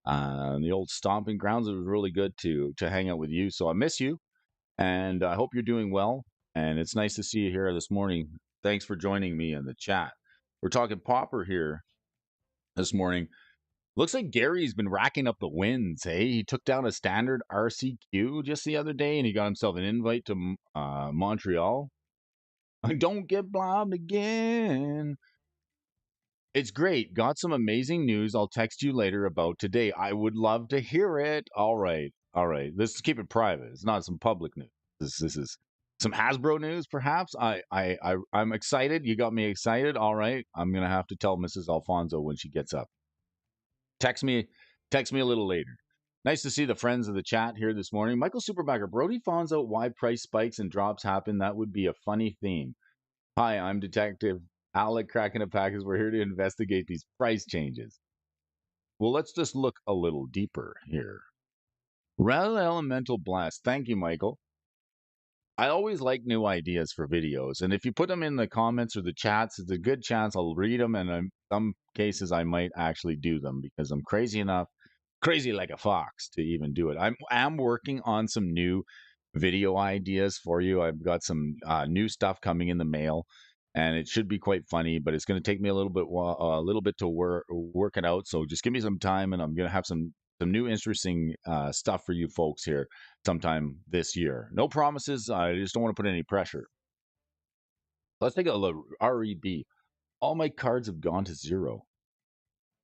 the old stomping grounds. It was really good to hang out with you. So I miss you, and I hope you're doing well. And it's nice to see you here this morning. Thanks for joining me in the chat. We're talking Popper here this morning. Looks like Gary's been racking up the wins. Hey, he took down a standard RCQ just the other day, and he got himself an invite to Montreal. Don't get blobbed again. It's great. Got some amazing news I'll text you later about today. I would love to hear it. All right. All right. Let's keep it private. It's not some public news. This is some Hasbro news, perhaps. I'm excited. You got me excited. All right. I'm gonna have to tell Mrs. Alfonso when she gets up. Text me a little later. Nice to see the friends of the chat here this morning. Michael Superbacker, Brody finds out why price spikes and drops happen. That would be a funny theme. Hi, I'm Detective Alec cracking a pack as we're here to investigate these price changes. Well, let's just look a little deeper here. Red Elemental Blast. Thank you, Michael. I always like new ideas for videos, and if you put them in the comments or the chats, it's a good chance I'll read them, and in some cases I might actually do them because I'm crazy like a fox to even do it. I'm working on some new video ideas for you. I've got some new stuff coming in the mail, and it should be quite funny, but it's going to take me a little bit to work it out. So just give me some time, and I'm going to have some new interesting stuff for you folks here sometime this year. No promises. I just don't want to put any pressure. Let's take a look. REB. All my cards have gone to zero.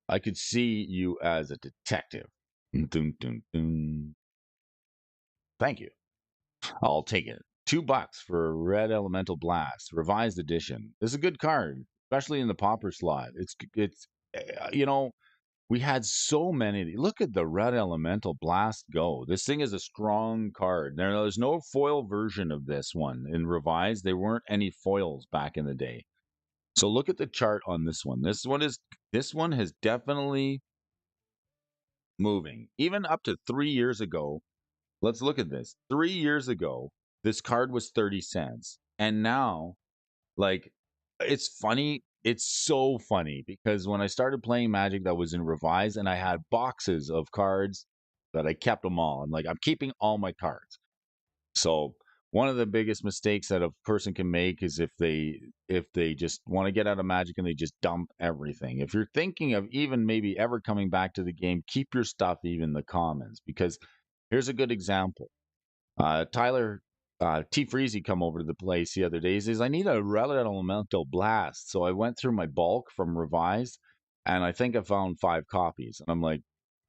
I could see you as a detective. Dun, dun, dun. Thank you. I'll take it. $2 for Red Elemental Blast, revised edition. This is a good card, especially in the Pauper slot. It's we had so many. Look at the Red Elemental Blast go. This thing is a strong card. There's no foil version of this one in revised. There weren't any foils back in the day. So look at the chart on this one. This one has definitely moving. Even up to 3 years ago, let's look at this. 3 years ago, this card was 30 cents. And now, like, it's funny. It's so funny because when I started playing Magic, that was in revised, and I had boxes of cards that I kept them all. I'm like, I'm keeping all my cards. So one of the biggest mistakes that a person can make is if they just want to get out of Magic and they just dump everything. If you're thinking of even maybe ever coming back to the game, keep your stuff even the commons, because here's a good example. Tyler T. Freezy come over to the place the other day. He says, I need a Red Elemental Blast. So I went through my bulk from revised, and I think I found 5 copies. And I'm like,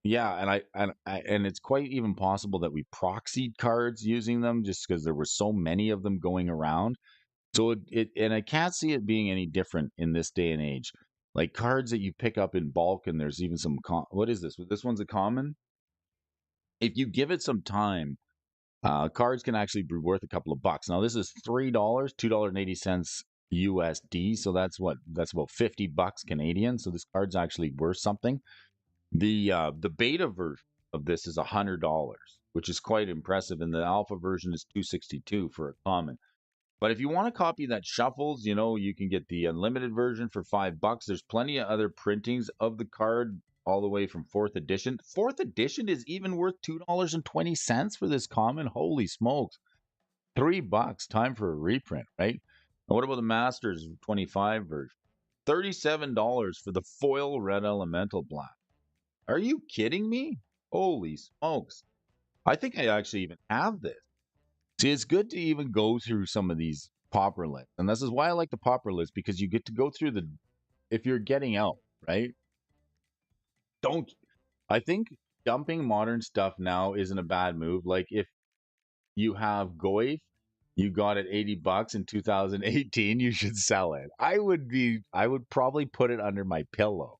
yeah, and it's quite even possible that we proxied cards using them just because there were so many of them going around. So and I can't see it being any different in this day and age. Like cards that you pick up in bulk, and there's even some what is this? This one's a common. If you give it some time, cards can actually be worth a couple of bucks. Now this is $3, $2.80 USD. So that's about $50 Canadian. So this card's actually worth something. The beta version of this is $100, which is quite impressive, and the alpha version is $262 for a common. But if you want a copy that shuffles, you can get the unlimited version for $5. There's plenty of other printings of the card all the way from 4th edition. 4th edition is even worth $2.20 for this common. Holy smokes. $3. Time for a reprint, right? And what about the Masters 25 version? $37 for the foil Red Elemental Black. Are you kidding me? Holy smokes. I think I actually even have this. See, it's good to even go through some of these popper lists. And this is why I like the popper list, because you get to go through if you're getting out, right? I think dumping modern stuff now isn't a bad move. Like if you have Goif, you got it $80 in 2018, you should sell it. I would probably put it under my pillow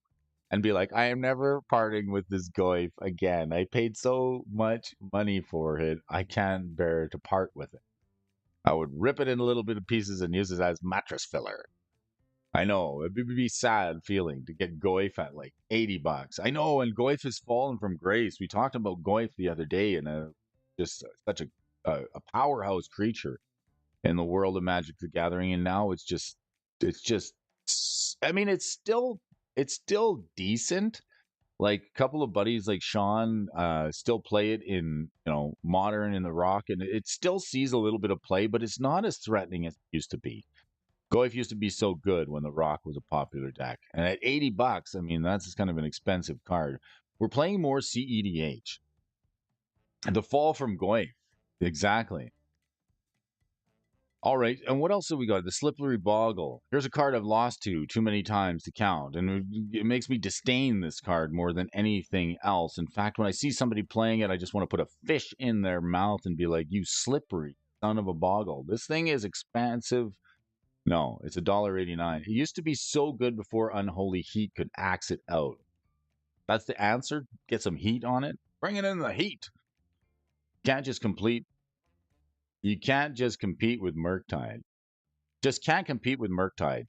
and be like, I am never parting with this Goif again. I paid so much money for it. I can't bear to part with it. I would rip it in a little bit of pieces and use it as mattress filler. I know, it would be sad feeling to get Goif at like $80. I know, and Goif has fallen from grace. We talked about Goif the other day, and just such a powerhouse creature in the world of Magic the Gathering, and now it's just I mean it's still decent. Like a couple of buddies like Sean still play it in modern in the rock, and it still sees a little bit of play, but it's not as threatening as it used to be. Goif used to be so good when the rock was a popular deck, and at $80, I mean that's kind of an expensive card. We're playing more CEDH. The fall from Goif, exactly. All right, and what else have we got? The Slippery Boggle. Here's a card I've lost to too many times to count, and it makes me disdain this card more than anything else. In fact, when I see somebody playing it, I just want to put a fish in their mouth and be like, "You slippery son of a boggle! This thing is expansive." No, it's $1.89. It used to be so good before Unholy Heat could axe it out. That's the answer. Get some heat on it. Bring it in the heat. Can't just complete. You can't just compete with Murktide. Just can't compete with Murktide.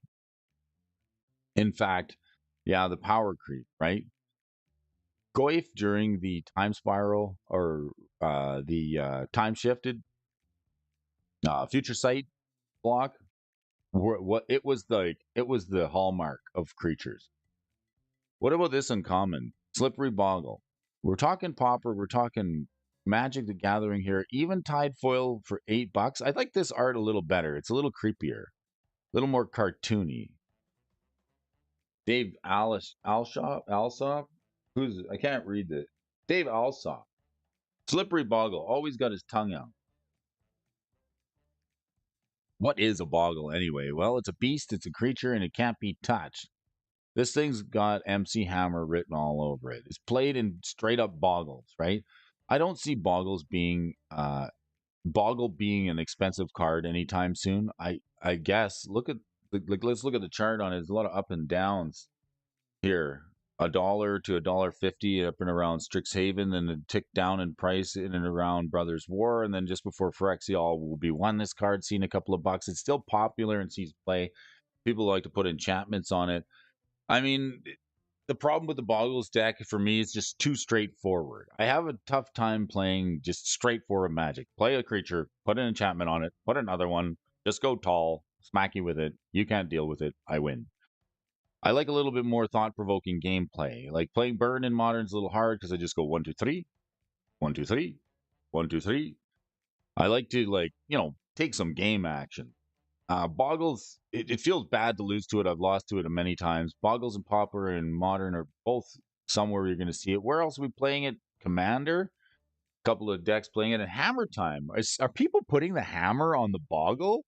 In fact, yeah, the power creep, right? Goif during the time spiral or the time shifted future sight block, what it was the hallmark of creatures. What about this uncommon? Slippery Boggle. We're talking Pauper, we're talking Magic the Gathering here. Even Tide Foil for $8. I like this art a little better. It's a little creepier, a little more cartoony. Dave Alsop, who's I can't read this. Dave Alsop. Slippery Boggle, always got his tongue out. What is a boggle anyway? Well, it's a beast, it's a creature, and it can't be touched. This thing's got MC Hammer written all over it. It's played in straight up boggles, right? I don't see boggle being an expensive card anytime soon. I guess let's look at the chart on it. There's a lot of up and downs here. $1 to $1.50 up and around Strixhaven, then a tick down in price in and around Brothers War, and then just before Phyrexial will be won. This card seen a couple of bucks. It's still popular and sees play. People like to put enchantments on it. I mean, the problem with the Boggles deck for me is just too straightforward. I have a tough time playing just straightforward Magic. Play a creature, put an enchantment on it, put another one, just go tall, smack you with it. You can't deal with it. I win. I like a little bit more thought-provoking gameplay. Like playing Burn in Modern's a little hard because I just go 1, 2, 3, 1, 2, 3, 1, 2, 3. I like to take some game action. Boggles, it feels bad to lose to it. I've lost to it many times. Boggles and Pauper and Modern are both somewhere you're going to see it. Where else are we playing it? Commander, a couple of decks playing it. And Hammer Time. Are people putting the hammer on the Boggle?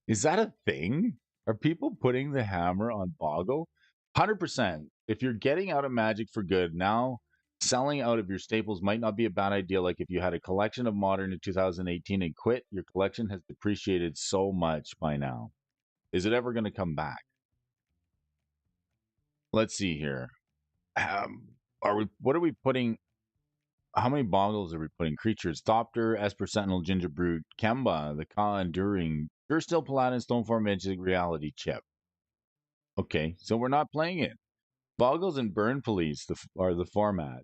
Is that a thing? Are people putting the hammer on Boggle? 100%. If you're getting out of Magic for good, now selling out of your staples might not be a bad idea. Like if you had a collection of Modern in 2018 and quit, your collection has depreciated so much by now. Is it ever going to come back? Let's see here. What are we putting? How many Boggles are we putting? Creatures: Thopter, Esper Sentinel, Gingerbrute, Kemba, the Ka Enduring, Durstill, Paladin, Stoneform, Magic, Reality Chip. Okay, so we're not playing it. Boggles and Burn Police are the format.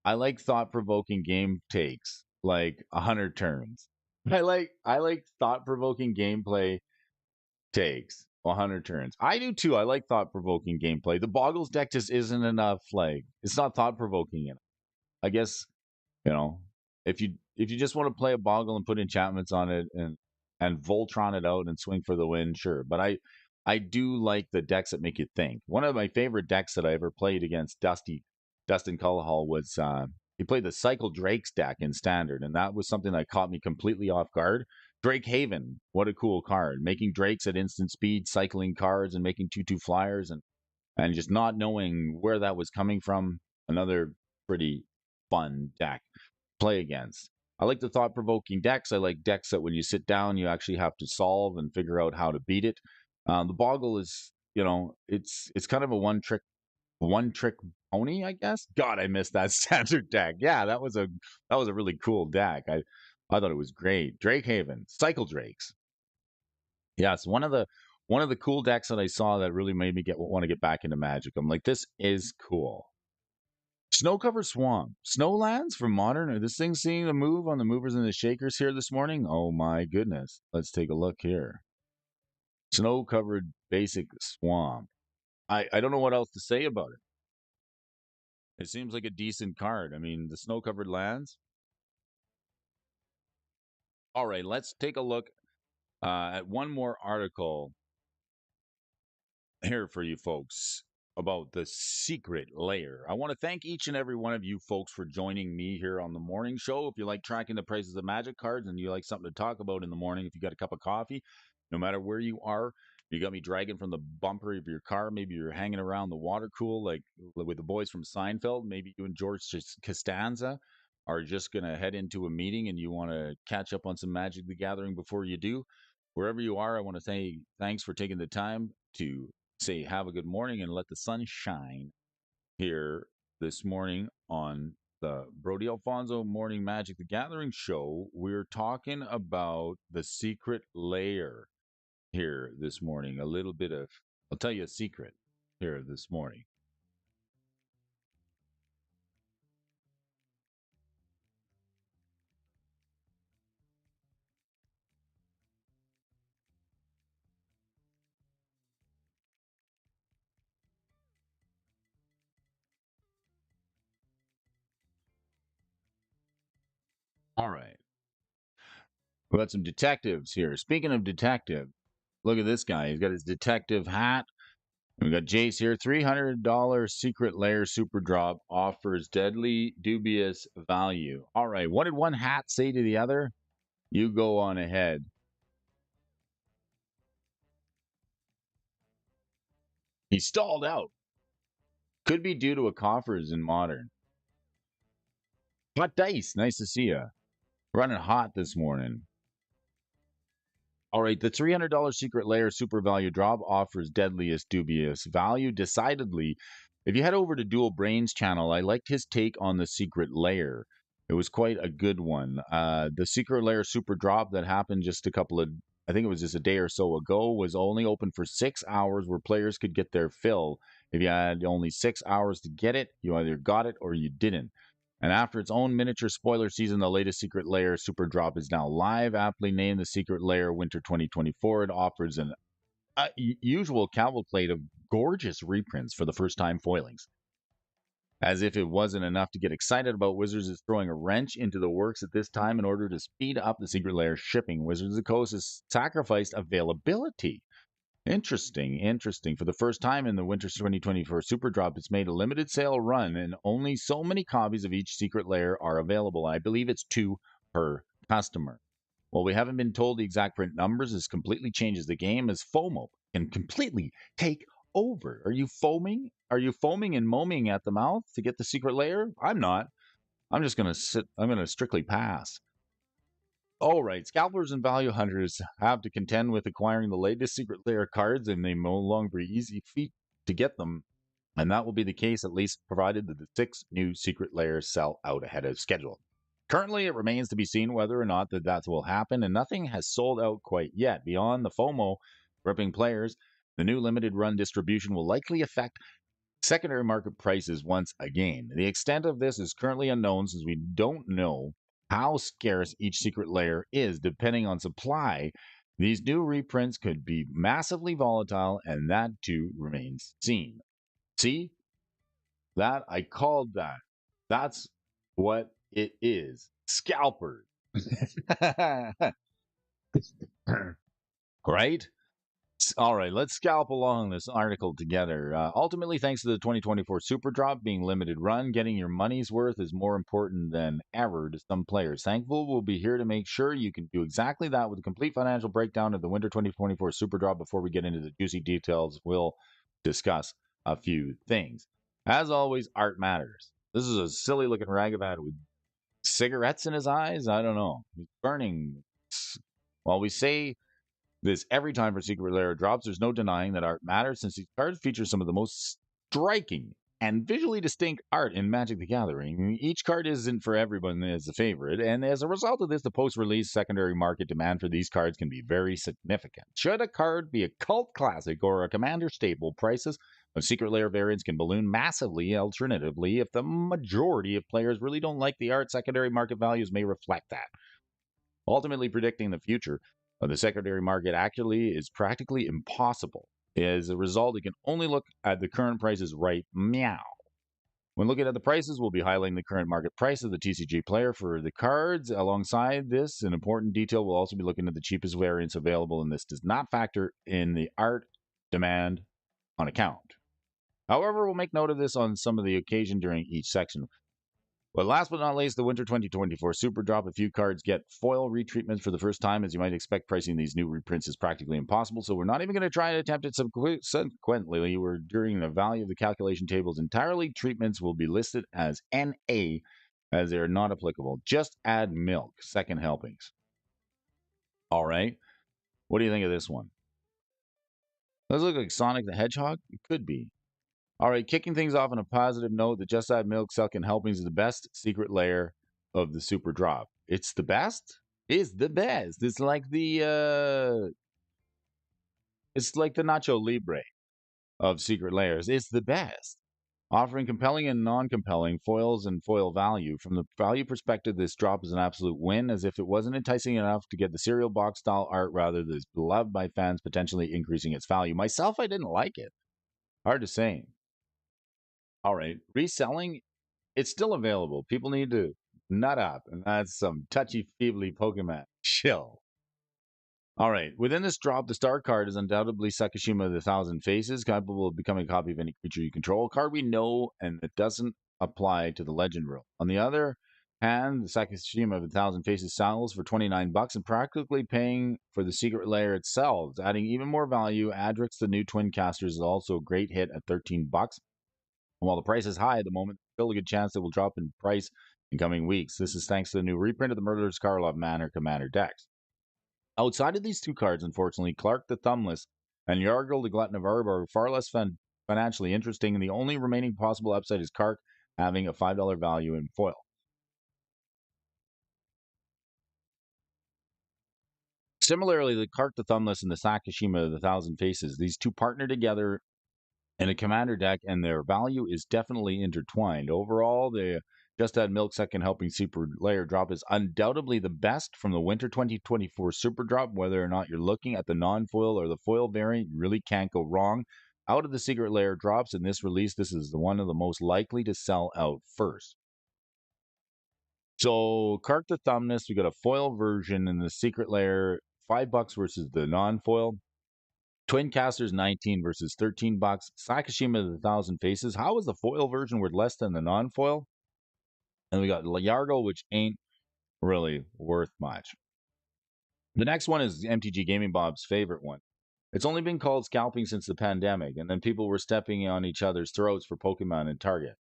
I like thought-provoking game takes, like 100 turns. I like thought-provoking gameplay takes, 100 turns. I do too. I like thought-provoking gameplay. The Boggles deck just isn't enough. Like it's not thought-provoking enough. I guess you know if you just want to play a Boggle and put enchantments on it and Voltron it out and swing for the win, sure. But I do like the decks that make you think. One of my favorite decks that I ever played against Dustin Cullahall was he played the Cycle Drakes deck in Standard, and that was something that caught me completely off guard. Drake Haven, what a cool card. Making Drakes at instant speed, cycling cards, and making 2/2 flyers, and just not knowing where that was coming from. Another pretty fun deck play against. I like the thought-provoking decks. I like decks that when you sit down, you actually have to solve and figure out how to beat it. The Boggle is, it's kind of a one trick pony, I guess. God, I missed that standard deck. Yeah, that was a really cool deck. I thought it was great. Drake Haven, Cycle Drakes. Yeah, it's one of the cool decks that I saw that really made me want to get back into Magic. I'm like, this is cool. Snow-covered swamp. Snowlands from Modern. Are this thing seeing a move on the movers and the shakers here this morning? Oh my goodness. Let's take a look here. Snow-covered basic swamp. I don't know what else to say about it. It seems like a decent card. I mean, the snow-covered lands. All right, let's take a look at one more article here for you folks about the secret layer. I want to thank each and every one of you folks for joining me here on the morning show. If you like tracking the prices of Magic cards and you like something to talk about in the morning, if you got a cup of coffee, no matter where you are, you got me dragging from the bumper of your car. Maybe you're hanging around the water cool like with the boys from Seinfeld. Maybe you and George Costanza are just going to head into a meeting and you want to catch up on some Magic the Gathering before you do. Wherever you are, I want to say thanks for taking the time to say have a good morning and let the sun shine here this morning on the Brody Alfonso Morning Magic the Gathering show. We're talking about the secret layer here this morning. A little bit of, I'll tell you a secret here this morning. All right. We got some detectives here. Speaking of detective, look at this guy. He's got his detective hat. We got Jace here. $300 secret layer super drop offers deadly dubious value. All right. What did one hat say to the other? You go on ahead. He stalled out. Could be due to a coffers in Modern. Hot dice. Nice to see you. Running hot this morning. All right, the $300 secret layer super value drop offers deadliest dubious value. Decidedly, if you head over to Dual Brains channel, I liked his take on the secret layer. It was quite a good one. The secret layer super drop that happened just a couple of, I think it was just a day or so ago, was only open for 6 hours where players could get their fill. If you had only 6 hours to get it, you either got it or you didn't. And after its own miniature spoiler season, the latest Secret Lair Super Drop is now live. Aptly named the Secret Lair Winter 2024, it offers an usual cavalcade of gorgeous reprints for the first time foilings. As if it wasn't enough to get excited about, Wizards is throwing a wrench into the works at this time in order to speed up the Secret Lair shipping. Wizards of the Coast has sacrificed availability. Interesting. For the first time in the Winter 2024 Super Drop, it's made a limited sale run, and only so many copies of each secret layer are available. I believe it's 2 per customer. While we haven't been told the exact print numbers, this completely changes the game as FOMO can completely take over. Are you foaming? Are you foaming and moaming at the mouth to get the secret layer? I'm not. I'm just going to sit. I'm going to strictly pass. All right, scalpers and value hunters have to contend with acquiring the latest secret layer cards, and they no longer be easy feat to get them. And that will be the case at least provided that the 6 new secret layers sell out ahead of schedule. Currently, it remains to be seen whether or not that will happen, and nothing has sold out quite yet. Beyond the FOMO gripping players, the new limited run distribution will likely affect secondary market prices once again. The extent of this is currently unknown since we don't know how scarce each secret layer is depending on supply. These new reprints could be massively volatile, and that too remains seen. See? That I called that. That's what it is. Scalpers. Right? All right, let's scalp along this article together. Ultimately, thanks to the 2024 Super Drop being limited run, getting your money's worth is more important than ever to some players. Thankful we'll be here to make sure you can do exactly that with a complete financial breakdown of the Winter 2024 Super Drop. Before we get into the juicy details, we'll discuss a few things. As always, art matters. This is a silly looking ragavan with cigarettes in his eyes. I don't know. He's burning. While we say this every time for Secret Lair drops, there's no denying that art matters since these cards feature some of the most striking and visually distinct art in Magic the Gathering. Each card isn't for everyone as a favorite, and as a result of this, the post-release secondary market demand for these cards can be very significant. Should a card be a cult classic or a commander staple, prices Secret layer variants can balloon massively. Alternatively, if the majority of players really don't like the art, secondary market values may reflect that. Ultimately, predicting the future of the secondary market accurately is practically impossible. As a result, you can only look at the current prices right meow. When looking at the prices, we'll be highlighting the current market price of the TCG player for the cards. Alongside this, an important detail, we'll also be looking at the cheapest variants available, and this does not factor in the art demand on account. However, we'll make note of this on some of the occasion during each section. But last but not least, the Winter 2024 Super Drop. A few cards get foil retreatments for the first time. As you might expect, pricing these new reprints is practically impossible, so we're not even going to try and attempt it subsequently. We're during the value of the calculation tables entirely. Treatments will be listed as NA, as they are not applicable. Just add milk, second helpings. All right. What do you think of this one? Does it look like Sonic the Hedgehog? It could be. All right, kicking things off on a positive note, the Just Add Milk Second Helpings is the best secret layer of the Super Drop. It's the best? It's the best. It's like the Nacho Libre of secret layers. It's the best. Offering compelling and non-compelling foils and foil value. From the value perspective, this drop is an absolute win, as if it wasn't enticing enough to get the cereal box style art, rather than beloved by fans, potentially increasing its value. Myself, I didn't like it. Hard to say. All right, reselling, it's still available. People need to nut up, and that's some touchy-feely Pokemon. Chill. All right, within this drop, the star card is undoubtedly Sakashima of the Thousand Faces, capable of becoming a copy of any creature you control. A card we know, and it doesn't apply to the legend rule. On the other hand, the Sakashima of the Thousand Faces sells for $29 and practically paying for the secret layer itself, adding even more value. Adrix, the new Twin Casters, is also a great hit at $13. While the price is high at the moment, there's still a good chance it will drop in price in coming weeks. This is thanks to the new reprint of the Murderous Karlov Manor Commander decks. Outside of these two cards, unfortunately, Clark the Thumbless and Yargle the Glutton of Herb are far less financially interesting, and the only remaining possible upside is Kark having a $5 value in foil. Similarly, the Kark the Thumbless and the Sakashima of the Thousand Faces, these two partner together in a commander deck, and their value is definitely intertwined. Overall, the Just Add Milk Second Helping Super Layer drop is undoubtedly the best from the Winter 2024 Super Drop. Whether or not you're looking at the non-foil or the foil variant, you really can't go wrong. Out of the secret layer drops in this release, this is one of the most likely to sell out first. So, Kark the Thumbless, we got a foil version in the secret layer, $5 versus the non-foil. Twin Casters 19 versus $13. Sakashima of the Thousand Faces. How is the foil version worth less than the non-foil? And we got Yargle, which ain't really worth much. The next one is MTG Gaming Bob's favorite one. It's only been called scalping since the pandemic, and then people were stepping on each other's throats for Pokemon and Target.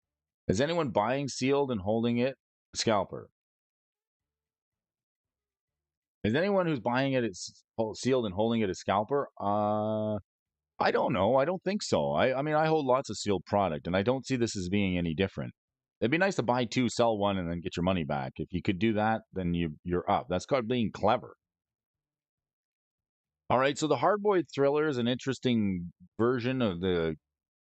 Is anyone buying sealed and holding it? Scalper. Is anyone who's buying it sealed and holding it a scalper? I don't know. I don't think so. I mean, I hold lots of sealed product, and I don't see this as being any different. It'd be nice to buy two, sell one, and then get your money back. If you could do that, then you're up. That's called being clever. All right, so the Hardboiled Thriller is an interesting version of the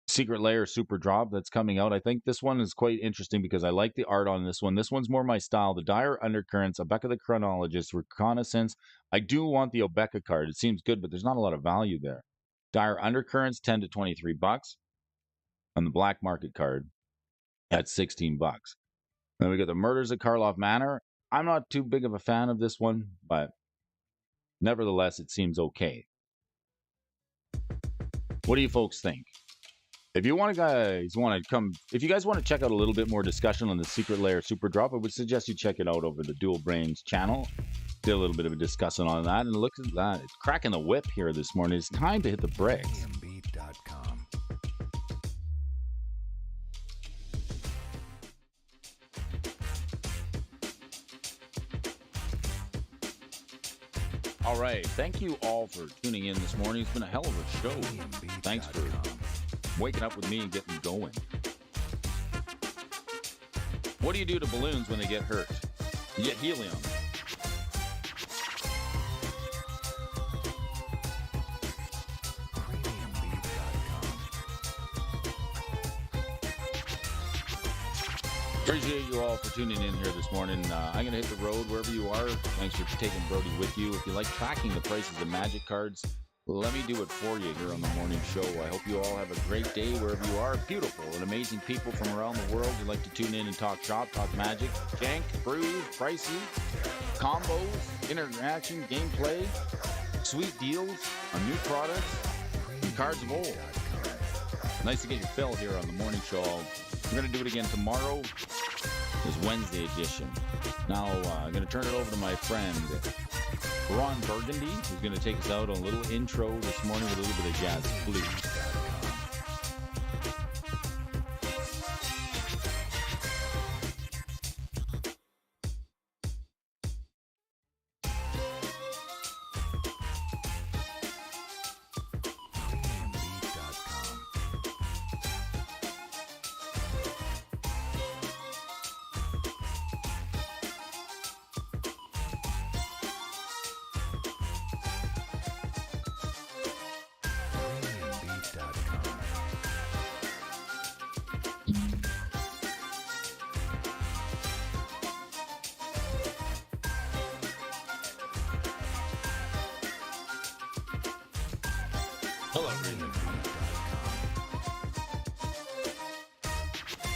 Secret Layer Super Drop that's coming out. I think this one is quite interesting because I like the art on this one. This one's more my style. The Dire Undercurrents, Obeka the Chronologist, Reconnaissance. I do want the Obeka card. It seems good, but there's not a lot of value there. Dire Undercurrents, $10 to $23 on the black market card at $16. Then we got the Murders at Karlov Manor. I'm not too big of a fan of this one, but nevertheless, it seems okay. What do you folks think? If you guys want to check out a little bit more discussion on the Secret Layer Super Drop, I would suggest you check it out over the Dual Brains channel. Did a little bit of a discussion on that, and look at that. It's cracking the whip here this morning. It's time to hit the brakes. All right. Thank you all for tuning in this morning. It's been a hell of a show. Thanks for waking up with me and getting going. What do you do to balloons when they get hurt? You get helium. Appreciate you all for tuning in here this morning. I'm going to hit the road wherever you are. Thanks for taking Brody with you. If you like tracking the prices of Magic cards, let me do it for you here on the morning show. I hope you all have a great day wherever you are. Beautiful and amazing people from around the world who like to tune in and talk shop, talk Magic, jank, brews, prices, combos, interaction, gameplay, sweet deals on new products, and cards of old. Nice to get your fill here on the morning show. We're going to do it again tomorrow. This Wednesday edition. Now, I'm going to turn it over to my friend, Ron Burgundy, who's going to take us out on a little intro this morning with a little bit of jazz blues. Hello, everyone.